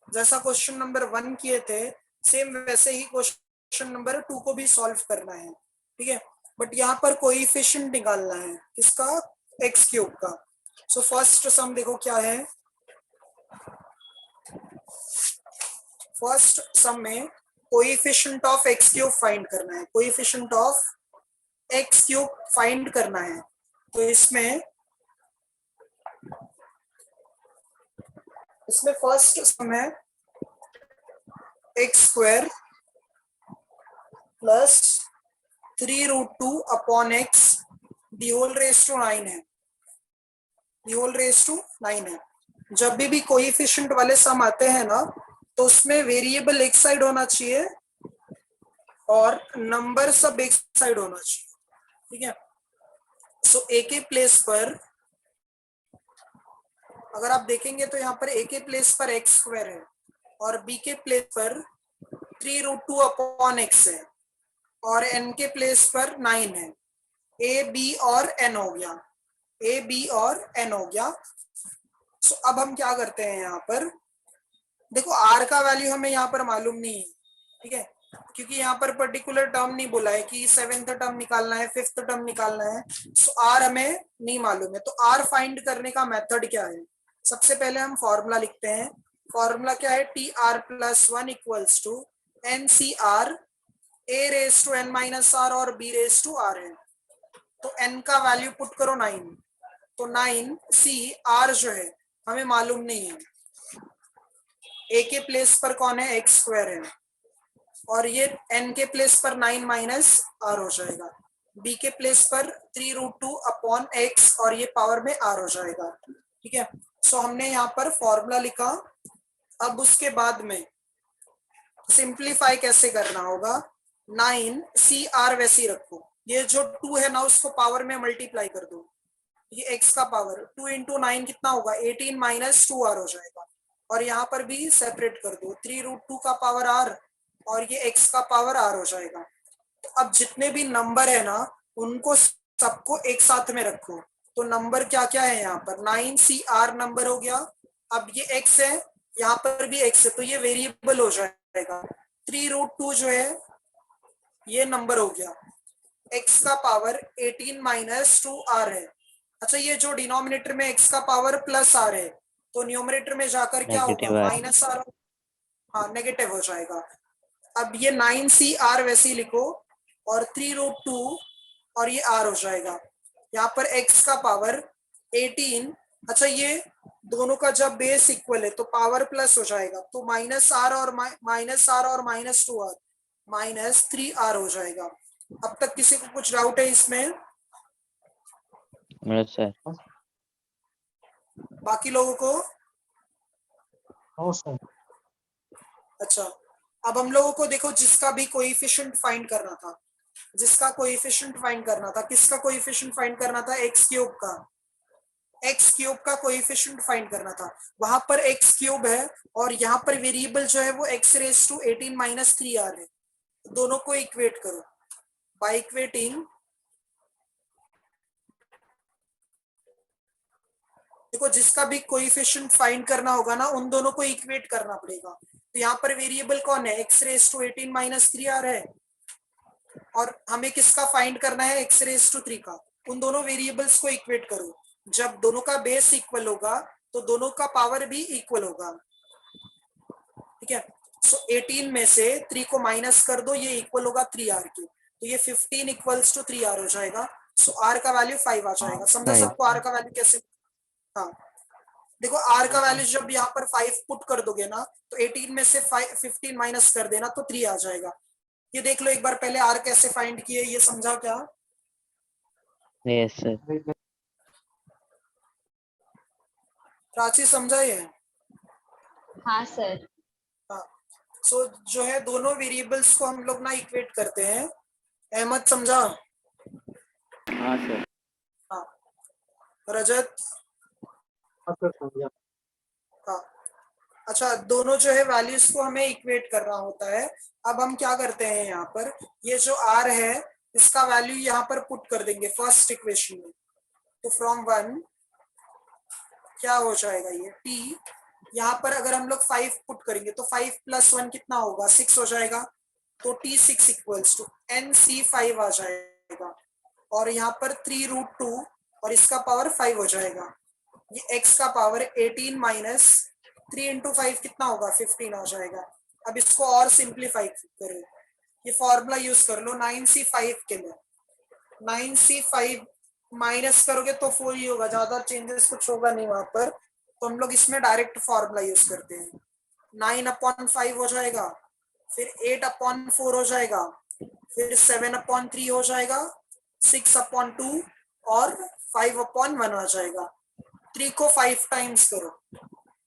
जैसा क्वेश्चन नंबर 1 किए थे सेम वैसे ही क्वेश्चन नंबर 2 को भी सॉल्व करना है, ठीक है। बट यहाँ पर कोएफिशिएंट निकालना है किसका, एक्स क्यूब का। सो फर्स्ट सम देखो क्या है। फर्स्ट सम में coefficient of x cube find करना है। Coefficient of x cube find करना है। तो इसमें फर्स्ट सम है x square plus 3√2 upon x the whole raise to 9 है। दी होल रेज टू 9 है। जब भी कोएफिशिएंट वाले सम आते हैं ना तो उसमें वेरिएबल एक साइड होना चाहिए और नंबर सब एक साइड होना चाहिए, ठीक है। सो ए के प्लेस पर अगर आप देखेंगे तो यहाँ पर ए के प्लेस पर एक्स स्क्वायर है और बी के प्लेस पर 3√2 अपॉन एक्स है और एन के प्लेस पर 9 है। ए बी और एन हो गया, ए बी और एन हो गया। सो अब हम क्या करते हैं, यहाँ पर देखो आर का वैल्यू हमें यहाँ पर मालूम नहीं है, ठीक है, क्योंकि यहाँ पर पर्टिकुलर टर्म नहीं बोला है कि 7th टर्म निकालना है 5th टर्म निकालना है। सो आर हमें नहीं मालूम है। तो आर फाइंड करने का मेथड क्या है, सबसे पहले हम फॉर्मूला लिखते हैं। फॉर्मूला क्या है, T R plus 1 equals to N C R A raise to N minus R और बी रेज टू आर है। तो एन का वैल्यू पुट करो 9, तो 9 सी आर जो है हमें मालूम नहीं है। ए के प्लेस पर कौन है, एक्स स्क्वायर है और ये एन के प्लेस पर 9 माइनस आर हो जाएगा। बी के प्लेस पर 3√2 अपॉन एक्स और ये पावर में आर हो जाएगा, ठीक है। सो हमने यहाँ पर फॉर्मूला लिखा। अब उसके बाद में सिंप्लीफाई कैसे करना होगा, 9 सी आर वैसे ही रखो, ये जो 2 है ना उसको पावर में मल्टीप्लाई कर दो। ये x का पावर 2 इंटू 9 कितना होगा, 18 माइनस 2 आर हो जाएगा। और यहाँ पर भी सेपरेट कर दो, 3√2 का पावर आर और ये x का पावर आर हो जाएगा। तो अब जितने भी नंबर है ना उनको सबको एक साथ में रखो। तो नंबर क्या क्या है यहाँ पर, 9CR नंबर हो गया। अब ये x है, यहाँ पर भी x है, तो ये वेरिएबल हो जाएगा। 3√2 जो है ये नंबर हो गया। x का पावर 18 माइनस 2r है। अच्छा, ये जो डिनोमिनेटर में x का पावर प्लस r है तो न्यूमरेटर में जाकर क्या होगा, नेगेटिव r। माइनस r, हाँ नेगेटिव हो जाएगा। अब ये 9CR वैसे ही लिखो और 3√2 और ये r हो जाएगा। यहाँ पर x का पावर 18, अच्छा ये दोनों का जब बेस इक्वल है तो पावर प्लस हो जाएगा, तो माइनस r और माइनस 2r माइनस 3r हो जाएगा। अब तक किसी को कुछ डाउट है इसमें? मेरा सर। बाकी लोगों को? No sir. अच्छा, अब हम लोगों को देखो जिसका भी कोएफिशिएंट फाइंड करना था, जिसका कोएफिशिएंट फाइंड करना था, किसका कोएफिशिएंट फाइंड करना था, एक्स क्यूब का। एक्स क्यूब का कोएफिशिएंट फाइंड करना था। वहां पर एक्स क्यूब है और यहाँ पर वेरिएबल जो है वो x raise to 18 minus 3r है। दोनों को इक्वेट करो बाय इक्वेटिंग। देखो जिसका भी कोएफिशिएंट फाइंड करना होगा ना उन दोनों को इक्वेट करना पड़ेगा। तो यहाँ पर वेरिएबल कौन है, x raise to 18 minus 3r है और हमें किसका फाइंड करना है, एक्स रेज टू 3 का। उन दोनों वेरिएबल्स को इक्वेट करो। जब दोनों का बेस इक्वल होगा तो दोनों का पावर भी इक्वल होगा, ठीक है। सो 18 में से 3 को माइनस कर दो, ये इक्वल होगा 3r के, तो ये 15 इक्वल्स टू 3r हो जाएगा। सो r का वैल्यू 5 आ जाएगा। समझा सबको r का वैल्यू कैसे? हाँ देखो r का वैल्यू जब यहाँ पर 5 पुट कर दोगे ना तो 18 में से 15 माइनस कर देना तो 3 आ जाएगा। ये देख लो एक बार पहले r कैसे फाइंड किए, ये समझा क्या? Yes sir. प्राची समझा ये? हाँ सर। हाँ, सो जो है दोनों वेरिएबल्स को हम लोग ना इक्वेट करते हैं। अहमद समझा? हाँ सर। हाँ, रजत? हाँ सर समझा। हाँ, अच्छा, दोनों जो है वैल्यूज को हमें इक्वेट करना होता है। अब हम क्या करते हैं यहाँ पर, ये जो r है इसका वैल्यू यहाँ पर पुट कर देंगे फर्स्ट इक्वेशन में। तो फ्रॉम 1 क्या हो जाएगा, ये t, यहाँ पर अगर हम लोग 5 पुट करेंगे तो 5 + 1 कितना होगा, 6 हो जाएगा। तो t6 इक्वल्स टू nc5 आ जाएगा। और यहाँ पर 3√2 और इसका पावर 5 हो जाएगा। ये x का पावर 18 माइनस 3 इंटू 5 कितना होगा, 15 आ जाएगा। अब इसको और सिंप्लीफाई करो, ये फॉर्मूला यूज कर लो 9c5 के लिए। 9c5 माइनस करोगे तो 4 ही होगा, ज्यादा चेंजेस कुछ होगा नहीं वहां पर। तो हम लोग इसमें डायरेक्ट फॉर्मूला यूज करते हैं। 9/5 हो जाएगा, फिर 8/4 हो जाएगा, फिर 7/3 हो जाएगा, 6/2 और 5/1 आ जाएगा। 3 को 5 टाइम्स करो,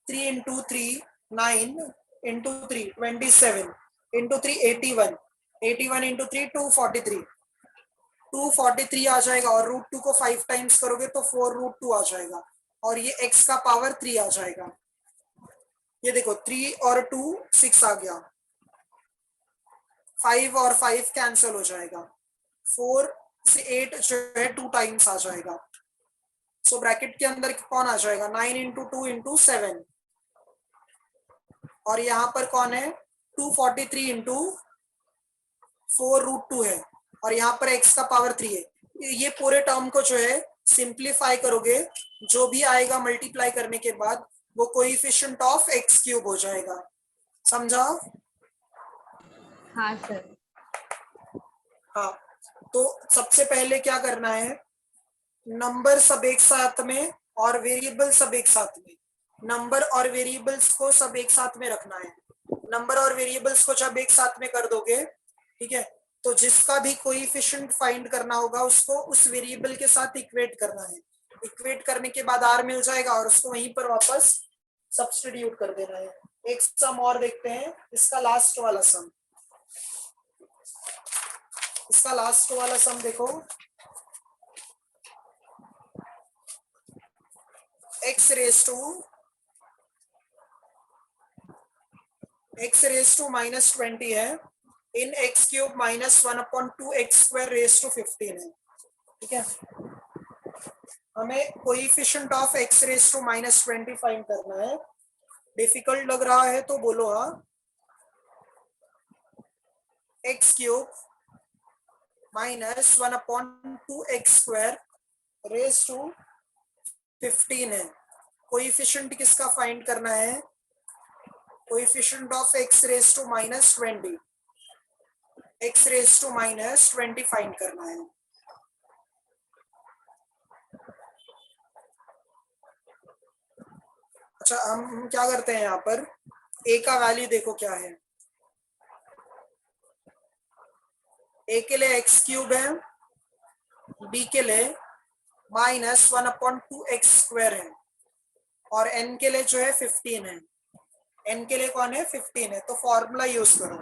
3 इंटू 3 9 इंटू 3 27 इंटू 3 81 81 इंटू 3 243 243 आ जाएगा। और √2 को 5 टाइम्स करोगे तो 4√2 आ जाएगा। और ये x का पावर 3 आ जाएगा। ये देखो 3 और 2 6 आ गया, 5 और 5 कैंसिल हो जाएगा, 4 से 8 जो है 2 टाइम्स आ जाएगा। सो ब्रैकेट के अंदर कौन आ जाएगा, 9 इंटू 2 इंटू 7। और यहाँ पर कौन है, 243 इंटू 4√2 है। और यहाँ पर x का पावर 3 है। ये पूरे टर्म को जो है सिंप्लीफाई करोगे, जो भी आएगा मल्टीप्लाई करने के बाद वो कोएफिशिएंट ऑफ x³ हो जाएगा। समझा? हाँ सर। हाँ, तो सबसे पहले क्या करना है, नंबर सब एक साथ में और वेरिएबल सब एक साथ में। नंबर और वेरिएबल्स को सब एक साथ में रखना है। नंबर और वेरिएबल्स को जब एक साथ में कर दोगे, ठीक है, तो जिसका भी कोएफिशिएंट फाइंड करना होगा उसको उस वेरिएबल के साथ इक्वेट करना है। इक्वेट करने के बाद r मिल जाएगा और उसको वहीं पर वापस सब्स्टिट्यूट कर देना है। एक सम और देखते हैं, इसका लास्ट वाला सम। इसका लास्ट वाला सम देखो, x रेज टू -20 है इन x³ -1/2x² रेज टू 15 है। ठीक है, हमें coefficient of x raise to -20 find करना है। डिफिकल्ट लग रहा है तो बोलो हाँ। x³ -1/2x² रेज टू 15 है। कोएफिशिएंट किसका फाइंड करना है, coefficient of x raise to -20, x raise to -20 find करना है। अच्छा, हम क्या करते हैं यहाँ पर, a का वैल्यू देखो क्या है। a के लिए x³ है, b के लिए -1/2x² है और n के लिए जो है 15 है। n के लिए कौन है, 15 है। तो फॉर्मूला यूज करो।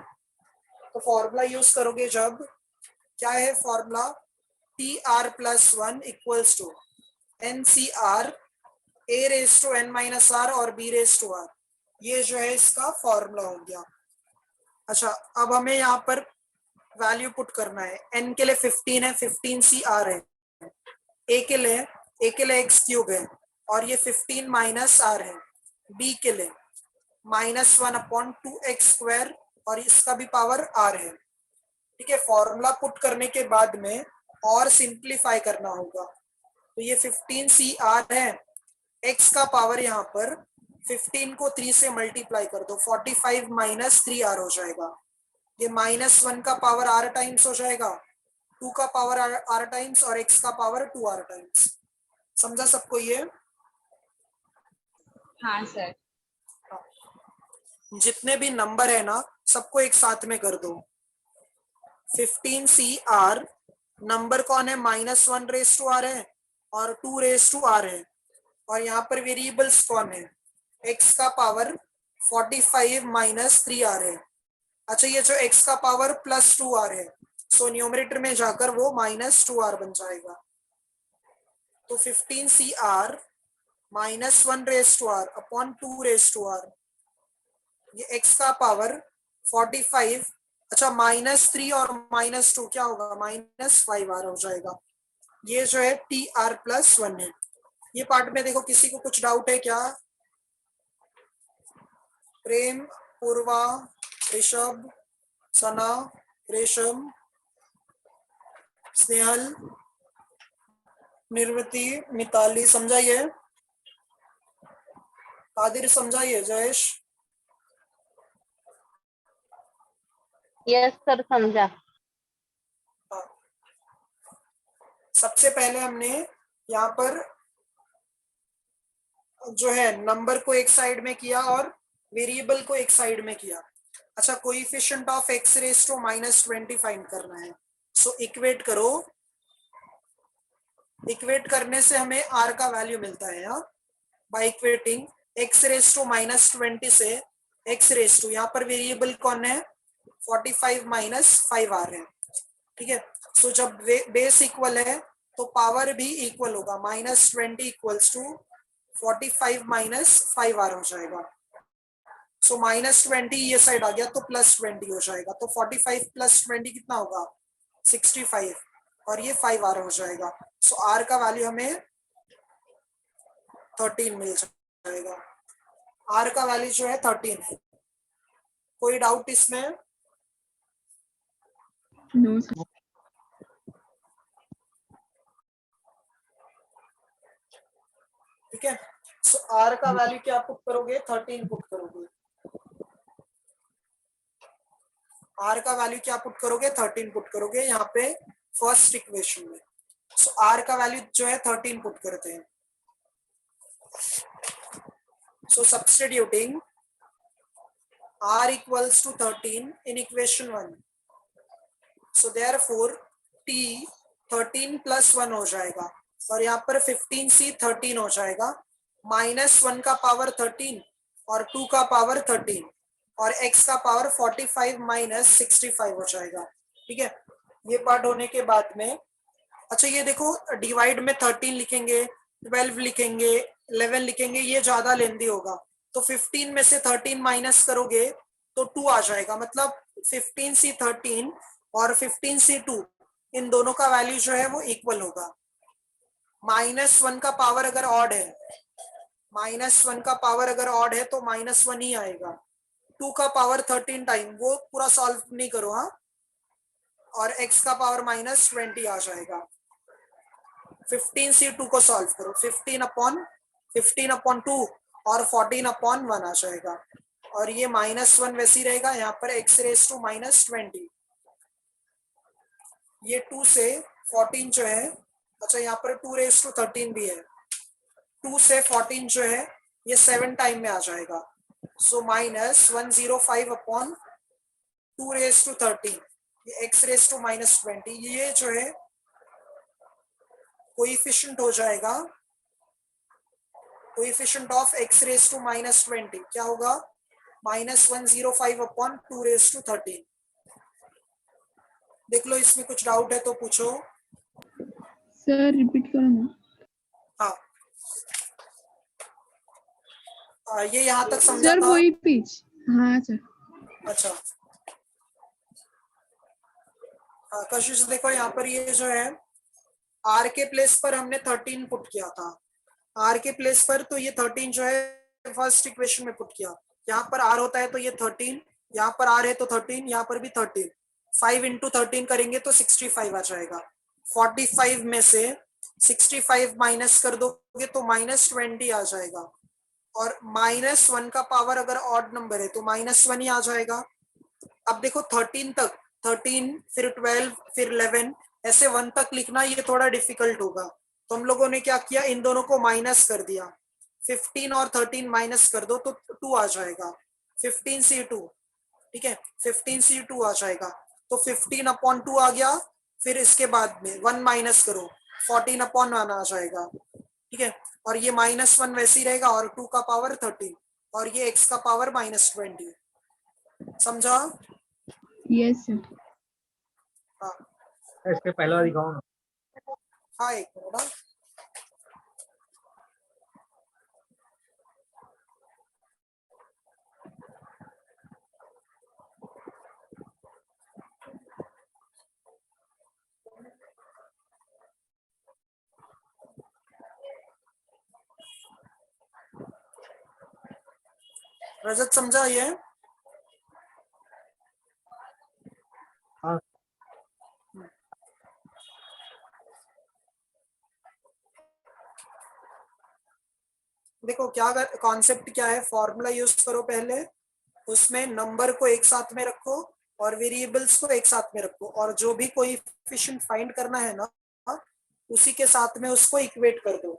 तो फॉर्मूला यूज करोगे जब, क्या है formula, tr+1 equals to ncr a raise to n-r और b रेज टू r। ये जो है इसका फॉर्मूला हो गया। अच्छा, अब हमें यहाँ पर वैल्यू पुट करना है। n के लिए 15 है, 15cr है। a के लिए x³ है और ये 15 -r है। b के लिए -1/2x² और इसका भी पावर r है। ठीक है, फॉर्मूला पुट करने के बाद में और सिंप्लीफाई करना होगा। तो ये 15cr है, x का पावर यहाँ पर 15 को 3 से मल्टीप्लाई कर दो, 45 - 3r हो जाएगा। ये -1 का पावर r टाइम्स हो जाएगा, 2 का पावर r टाइम्स और x का पावर 2r टाइम्स। समझा सबको ये? हाँ सर। जितने भी नंबर है ना सबको एक साथ में कर दो। 15cr नंबर कौन है, -1 रेस टू आर है और 2 रेस टू आर है, और यहाँ पर वेरिएबल्स कौन है, x का पावर 45 माइनस 3 आर है। अच्छा, ये जो x का पावर +2 आर है, सो न्यूमरेटर में जाकर वो -2 आर बन जाएगा। तो 15 C R -1 raise to R upon 2 raise to आर, ये x का पावर 45, अच्छा -3 और -2 क्या होगा, -5 आर हो जाएगा। ये जो है TR+1 है। ये पार्ट में देखो किसी को कुछ डाउट है क्या? प्रेम, पूर्वा, ऋषभ, सना, रेशम, स्नेहल, निर्वृति, मिताली समझाइए, कादिर समझाइए, जयेश। यस सर, समझा। हाँ। सबसे पहले हमने यहाँ पर जो है नंबर को एक साइड में किया और वेरिएबल को एक साइड में किया। अच्छा, coefficient of x raise to -20 find करना है। सो इक्वेट करो, इक्वेट करने से हमें r का वैल्यू मिलता है। यहाँ by equating x raise to -20 से x रेज टू, यहाँ पर वेरिएबल कौन है, 45 -5 आर है, ठीक है। सो जब बेस इक्वल है तो पावर भी इक्वल होगा, -20 इक्वल्स टू 45 -5 आर हो जाएगा। सो -20 ये साइड आ गया तो +20 हो जाएगा, तो 45 + 20 कितना होगा, 65, और ये 5 आर हो जाएगा। सो आर का वैल्यू हमें 13 मिल जाएगा। आर का वैल्यू जो है 13 है। कोई डाउट इसमें? No sir. ठीक है। सो आर का वैल्यू क्या पुट करोगे, 13 पुट करोगे। आर का वैल्यू क्या पुट करोगे, 13 पुट करोगे यहाँ पे फर्स्ट इक्वेशन में। सो आर का वैल्यू जो है 13 पुट करते हैं। सो substituting r equals to 13 in equation 1. So therefore t 13 + 1 हो जाएगा, और यहाँ पर 15c 13 हो जाएगा, -1 का पावर 13 और 2 का पावर 13 और x का पावर 45 -65 हो जाएगा। ठीक है, ये पार्ट होने के बाद में अच्छा ये देखो, डिवाइड में 13 लिखेंगे, 12 लिखेंगे, 11 लिखेंगे, ये ज्यादा लेंदी होगा, तो 15 में से 13 माइनस करोगे तो 2 आ जाएगा, मतलब 15c 13 और 15c 2 इन दोनों का वैल्यू जो है वो इक्वल होगा। -1 का पावर अगर ऑड है, -1 का पावर अगर ऑड है तो -1 ही आएगा। 2 का पावर 13 टाइम, वो पूरा सॉल्व नहीं करो हाँ, और x का पावर -20 आ जाएगा। 15c 2 को सॉल्व करो, 15/2 और 14/1 आ जाएगा, और ये -1 वैसे ही रहेगा, यहाँ पर x रेज टू -20, ये 2 से 14 जो है, अच्छा यहाँ पर 2 रेज टू 13 भी है, 2 से 14 जो है ये 7 टाइम में आ जाएगा। सो -105/2 रेज टू 13, ये x रेज टू -20, ये जो है कोएफिशिएंट हो जाएगा, coefficient of x raise to -20 क्या होगा, -105/2 रेज टू 13। देख लो, इसमें कुछ डाउट है तो पूछो। सर रिपीट करो ना। हाँ, ये यहाँ तक समझा सर था? वही पीच। हाँ सर। अच्छा कशिश देखो, यहाँ पर ये जो है r के प्लेस पर हमने 13 पुट किया था, r के प्लेस पर, तो ये 13 जो है फर्स्ट इक्वेशन में पुट किया, यहाँ पर r होता है तो ये 13, यहाँ पर r है तो 13, यहाँ पर भी 13, 5 × 13 करेंगे तो 65 आ जाएगा। 45 में से 65 माइनस कर दोगे तो -20 आ जाएगा, और -1 का पावर अगर ऑड नंबर है तो -1 ही आ जाएगा। अब देखो 13 तक, 13 फिर 12 फिर 11 ऐसे 1 तक लिखना ये थोड़ा डिफिकल्ट होगा, तो हम लोगों ने क्या किया, इन दोनों को माइनस कर दिया, 15 और 13 माइनस कर दो तो 2 आ जाएगा, 15c 2, ठीक है, 15c 2 आ जाएगा, तो 15/2 आ गया, फिर इसके बाद में 1 माइनस करो, 14/1 आ जाएगा, ठीक है। और ये -1 वैसे ही रहेगा, और 2 का पावर 13, और ये x का पावर -20। समझा? Yes, sir. हाँ इसके पहले वाला दिखाओ ना। हाँ, एक मिनट। हाँ, रजत समझा ये? हाँ देखो क्या कॉन्सेप्ट क्या है, फॉर्मूला यूज करो पहले, उसमें नंबर को एक साथ में रखो और वेरिएबल्स को एक साथ में रखो, और जो भी कोएफिशिएंट फाइंड करना है ना, उसी के साथ में उसको इक्वेट कर दो।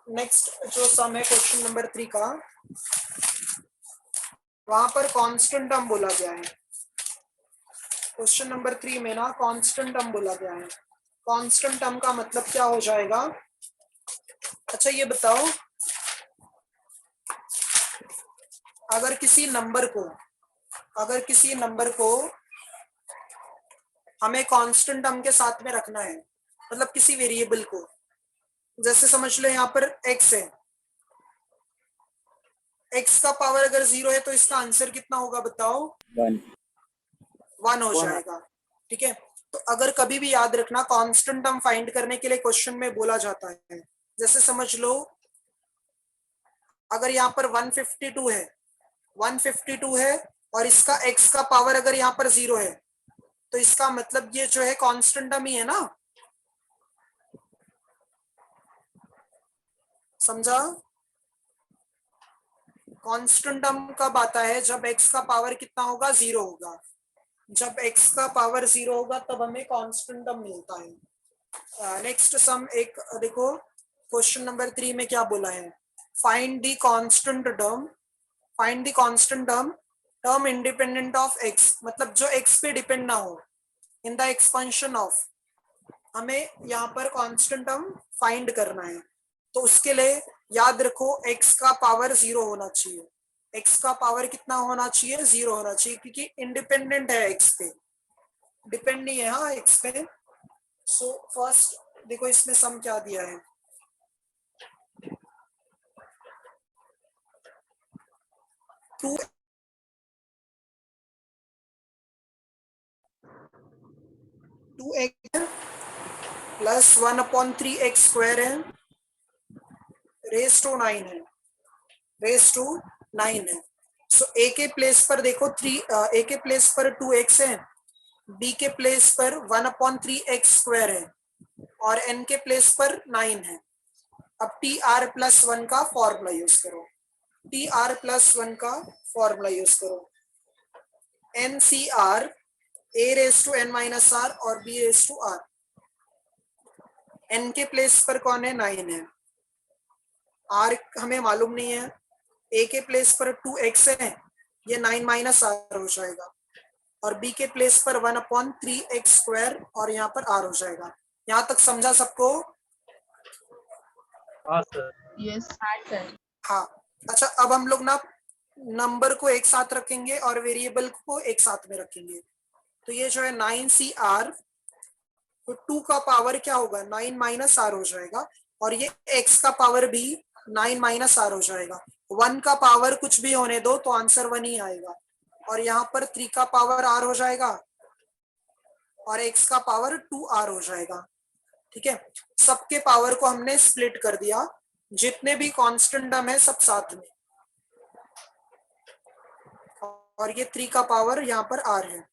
नेक्स्ट जो सम है क्वेश्चन नंबर 3 का, वहां पर कांस्टेंट टर्म बोला गया है। क्वेश्चन नंबर 3 में ना कांस्टेंट टर्म बोला गया है। कांस्टेंट टर्म का मतलब क्या हो जाएगा? अच्छा ये बताओ, अगर किसी नंबर को हमें कांस्टेंट टर्म के साथ में रखना है, मतलब किसी वेरिएबल को, जैसे समझ लो यहाँ पर x है, x का पावर अगर 0 है तो इसका आंसर कितना होगा बताओ? 1 हो जाएगा, ठीक है। तो अगर कभी भी याद रखना, कांस्टेंट टर्म फाइंड करने के लिए क्वेश्चन में बोला जाता है, जैसे समझ लो अगर यहाँ पर 152 है और इसका x का पावर अगर यहाँ पर 0 है, तो इसका मतलब ये जो है कांस्टेंट टर्म ही है ना। समझा? कांस्टेंट टर्म कब आता है? जब x का पावर कितना होगा? 0 होगा। जब x का पावर 0 होगा तब हमें कांस्टेंट टर्म मिलता है। नेक्स्ट सम एक देखो, क्वेश्चन नंबर 3 में क्या बोला है? Find the constant term independent of x, मतलब जो x पे डिपेंड ना हो, इन द एक्सपेंशन ऑफ। हमें यहाँ पर कांस्टेंट टर्म फाइंड करना है, तो उसके लिए याद रखो x का पावर 0 होना चाहिए। x का पावर कितना होना चाहिए? 0 होना चाहिए, क्योंकि इंडिपेंडेंट है x पे, डिपेंड नहीं है हाँ x पे। सो फर्स्ट देखो इसमें सम क्या दिया है, टू एक्स प्लस 1/3x² है, रेस टू 9 है। सो a के प्लेस पर देखो a के प्लेस पर 2x है, b के प्लेस पर 1/3x² है, और n के प्लेस पर 9 है। अब tr+1 का फॉर्मूला यूज करो, tr+1 का फॉर्मूला यूज करो, NCR a⁻n−r और b⁻r। n के प्लेस पर कौन है? 9 है, r हमें मालूम नहीं है, a के प्लेस पर 2x है, ये 9 - r हो जाएगा, और b के प्लेस पर 1/3x² और यहाँ पर r हो जाएगा। यहाँ तक समझा सबको? हाँ सर। Yes. हाँ सर। हाँ। अच्छा अब हम लोग ना नंबर को एक साथ रखेंगे और वेरिएबल को एक साथ में रखेंगे, तो ये जो है 9CR, तो 2 का पावर क्या होगा? 9 - r हो जाएगा, और ये x का पावर भी 9 - r हो जाएगा। 1 का पावर कुछ भी होने दो तो आंसर 1 ही आएगा, और यहाँ पर 3 का पावर r हो जाएगा और x का पावर 2r हो जाएगा, ठीक है। सबके पावर को हमने स्प्लिट कर दिया, जितने भी कांस्टेंट टर्म है सब साथ में, और ये 3 का पावर यहाँ पर r है,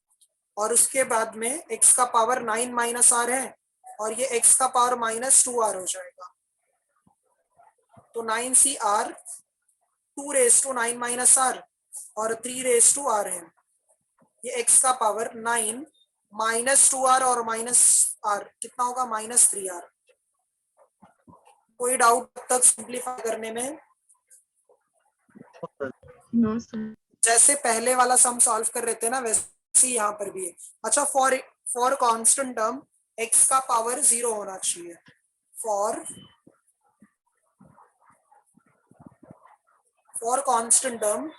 और उसके बाद में x का पावर 9 - r है, और ये x का पावर -2r हो जाएगा। तो 9CR 2⁻9 - r और 3⁻r है, ये x का पावर 9 -2r और -r कितना होगा? -3r। कोई डाउट तक सिंप्लीफाई करने में? No, sir. जैसे पहले वाला सम सॉल्व कर रहे थे ना, वैसे सी यहाँ पर भी है। अच्छा, फॉर कांस्टेंट टर्म x का पावर 0 होना चाहिए। फॉर कांस्टेंट टर्म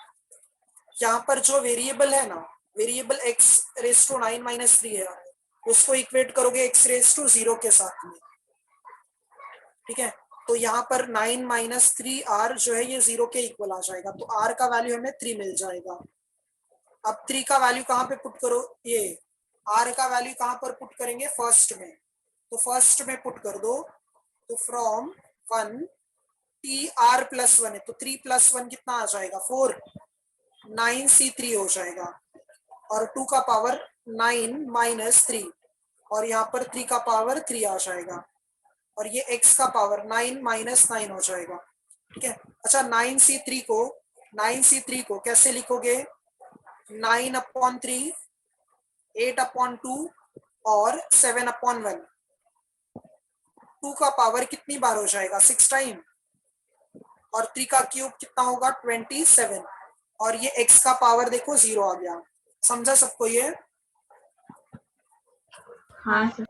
यहाँ पर जो वेरिएबल है ना, variable x raise to 9 minus 3 है, उसको इक्वेट करोगे x रेज टू 0 के साथ में, ठीक है। तो यहाँ पर 9 माइनस 3 r जो है ये 0 के इक्वल आ जाएगा, तो r का वैल्यू हमें 3 मिल जाएगा। अब 3 का वैल्यू कहाँ पे पुट करो, ये r का वैल्यू कहाँ पर पुट करेंगे, फर्स्ट में, तो फर्स्ट में पुट कर दो। तो फ्रॉम 1 t r प्लस 1 है, तो 3 प्लस 1 कितना आ जाएगा, 4, 9c3 हो जाएगा। और 2 का पावर 9 माइनस 3, और यहाँ पर 3 का पावर 3 आ जाएगा, और ये x का पावर 9 माइनस 9 हो जाएगा, ठीक है। अच्छा, 9c3 को कैसे लिखोगे, 9/3, 8/2 और 7/1। 2 का पावर कितनी बार हो जाएगा, 6 टाइम, और 3 का क्यूब कितना होगा, 27, और ये x का पावर देखो 0 आ गया। समझा सबको ये? हाँ सर।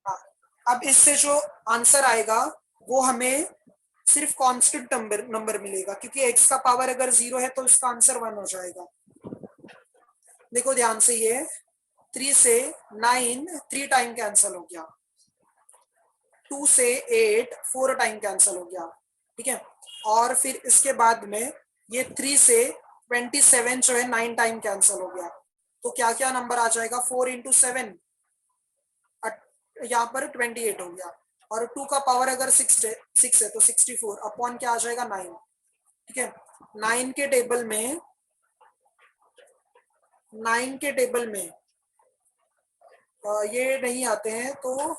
हाँ। अब इससे जो आंसर आएगा वो हमें सिर्फ कांस्टेंट नंबर मिलेगा, क्योंकि x का पावर अगर 0 है तो इसका आंसर 1 हो जाएगा। देखो ध्यान से, ये 3 से 9 3 टाइम कैंसिल हो गया, 2 से 8 4 टाइम कैंसिल हो गया, ठीक है। और फिर इसके बाद में ये 3 से 27 जो है 9 टाइम कैंसिल हो गया, तो क्या क्या नंबर आ जाएगा, 4 × 7 यहाँ पर 28 हो गया, और 2 का पावर अगर 6 है तो 64 अपॉन क्या आ जाएगा, 9, ठीक है। 9 के टेबल में ये नहीं आते हैं, तो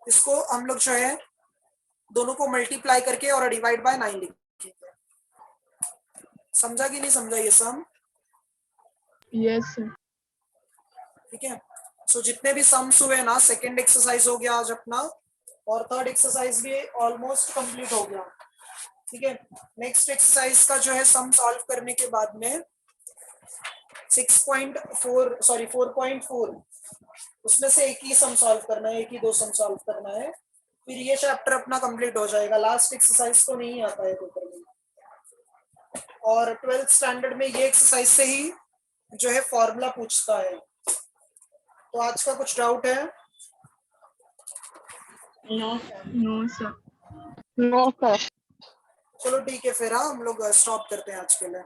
इसको हम लोग जो है दोनों को मल्टीप्लाई करके और डिवाइड बाय 9 लिखेंगे। समझा कि नहीं समझा ये सम? Yes sir. ठीक है। सो जितने भी सम्स हुए ना, सेकंड एक्सरसाइज हो गया आज अपना, और थर्ड एक्सरसाइज भी ऑलमोस्ट कंप्लीट हो गया, ठीक है। नेक्स्ट एक्सरसाइज का जो है सम सॉल्व करने के बाद में 4.4 उसमें से एक ही सम सॉल्व करना है, एक ही 2 सम सॉल्व करना है, फिर ये चैप्टर अपना कंप्लीट हो जाएगा। लास्ट एक्सरसाइज तो नहीं आता है पेपर में, और 12th स्टैंडर्ड में ये एक्सरसाइज से ही जो है फॉर्मूला पूछता है। तो आज का कुछ डाउट है? No sir. No sir. No sir. चलो ठीक है, फिर हम लोग स्टॉप करते हैं आज के लिए।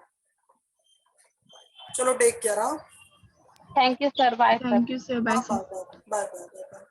चलो take care. Thank you sir. Bye sir. Thank you sir. Bye sir. Bye bye bye bye.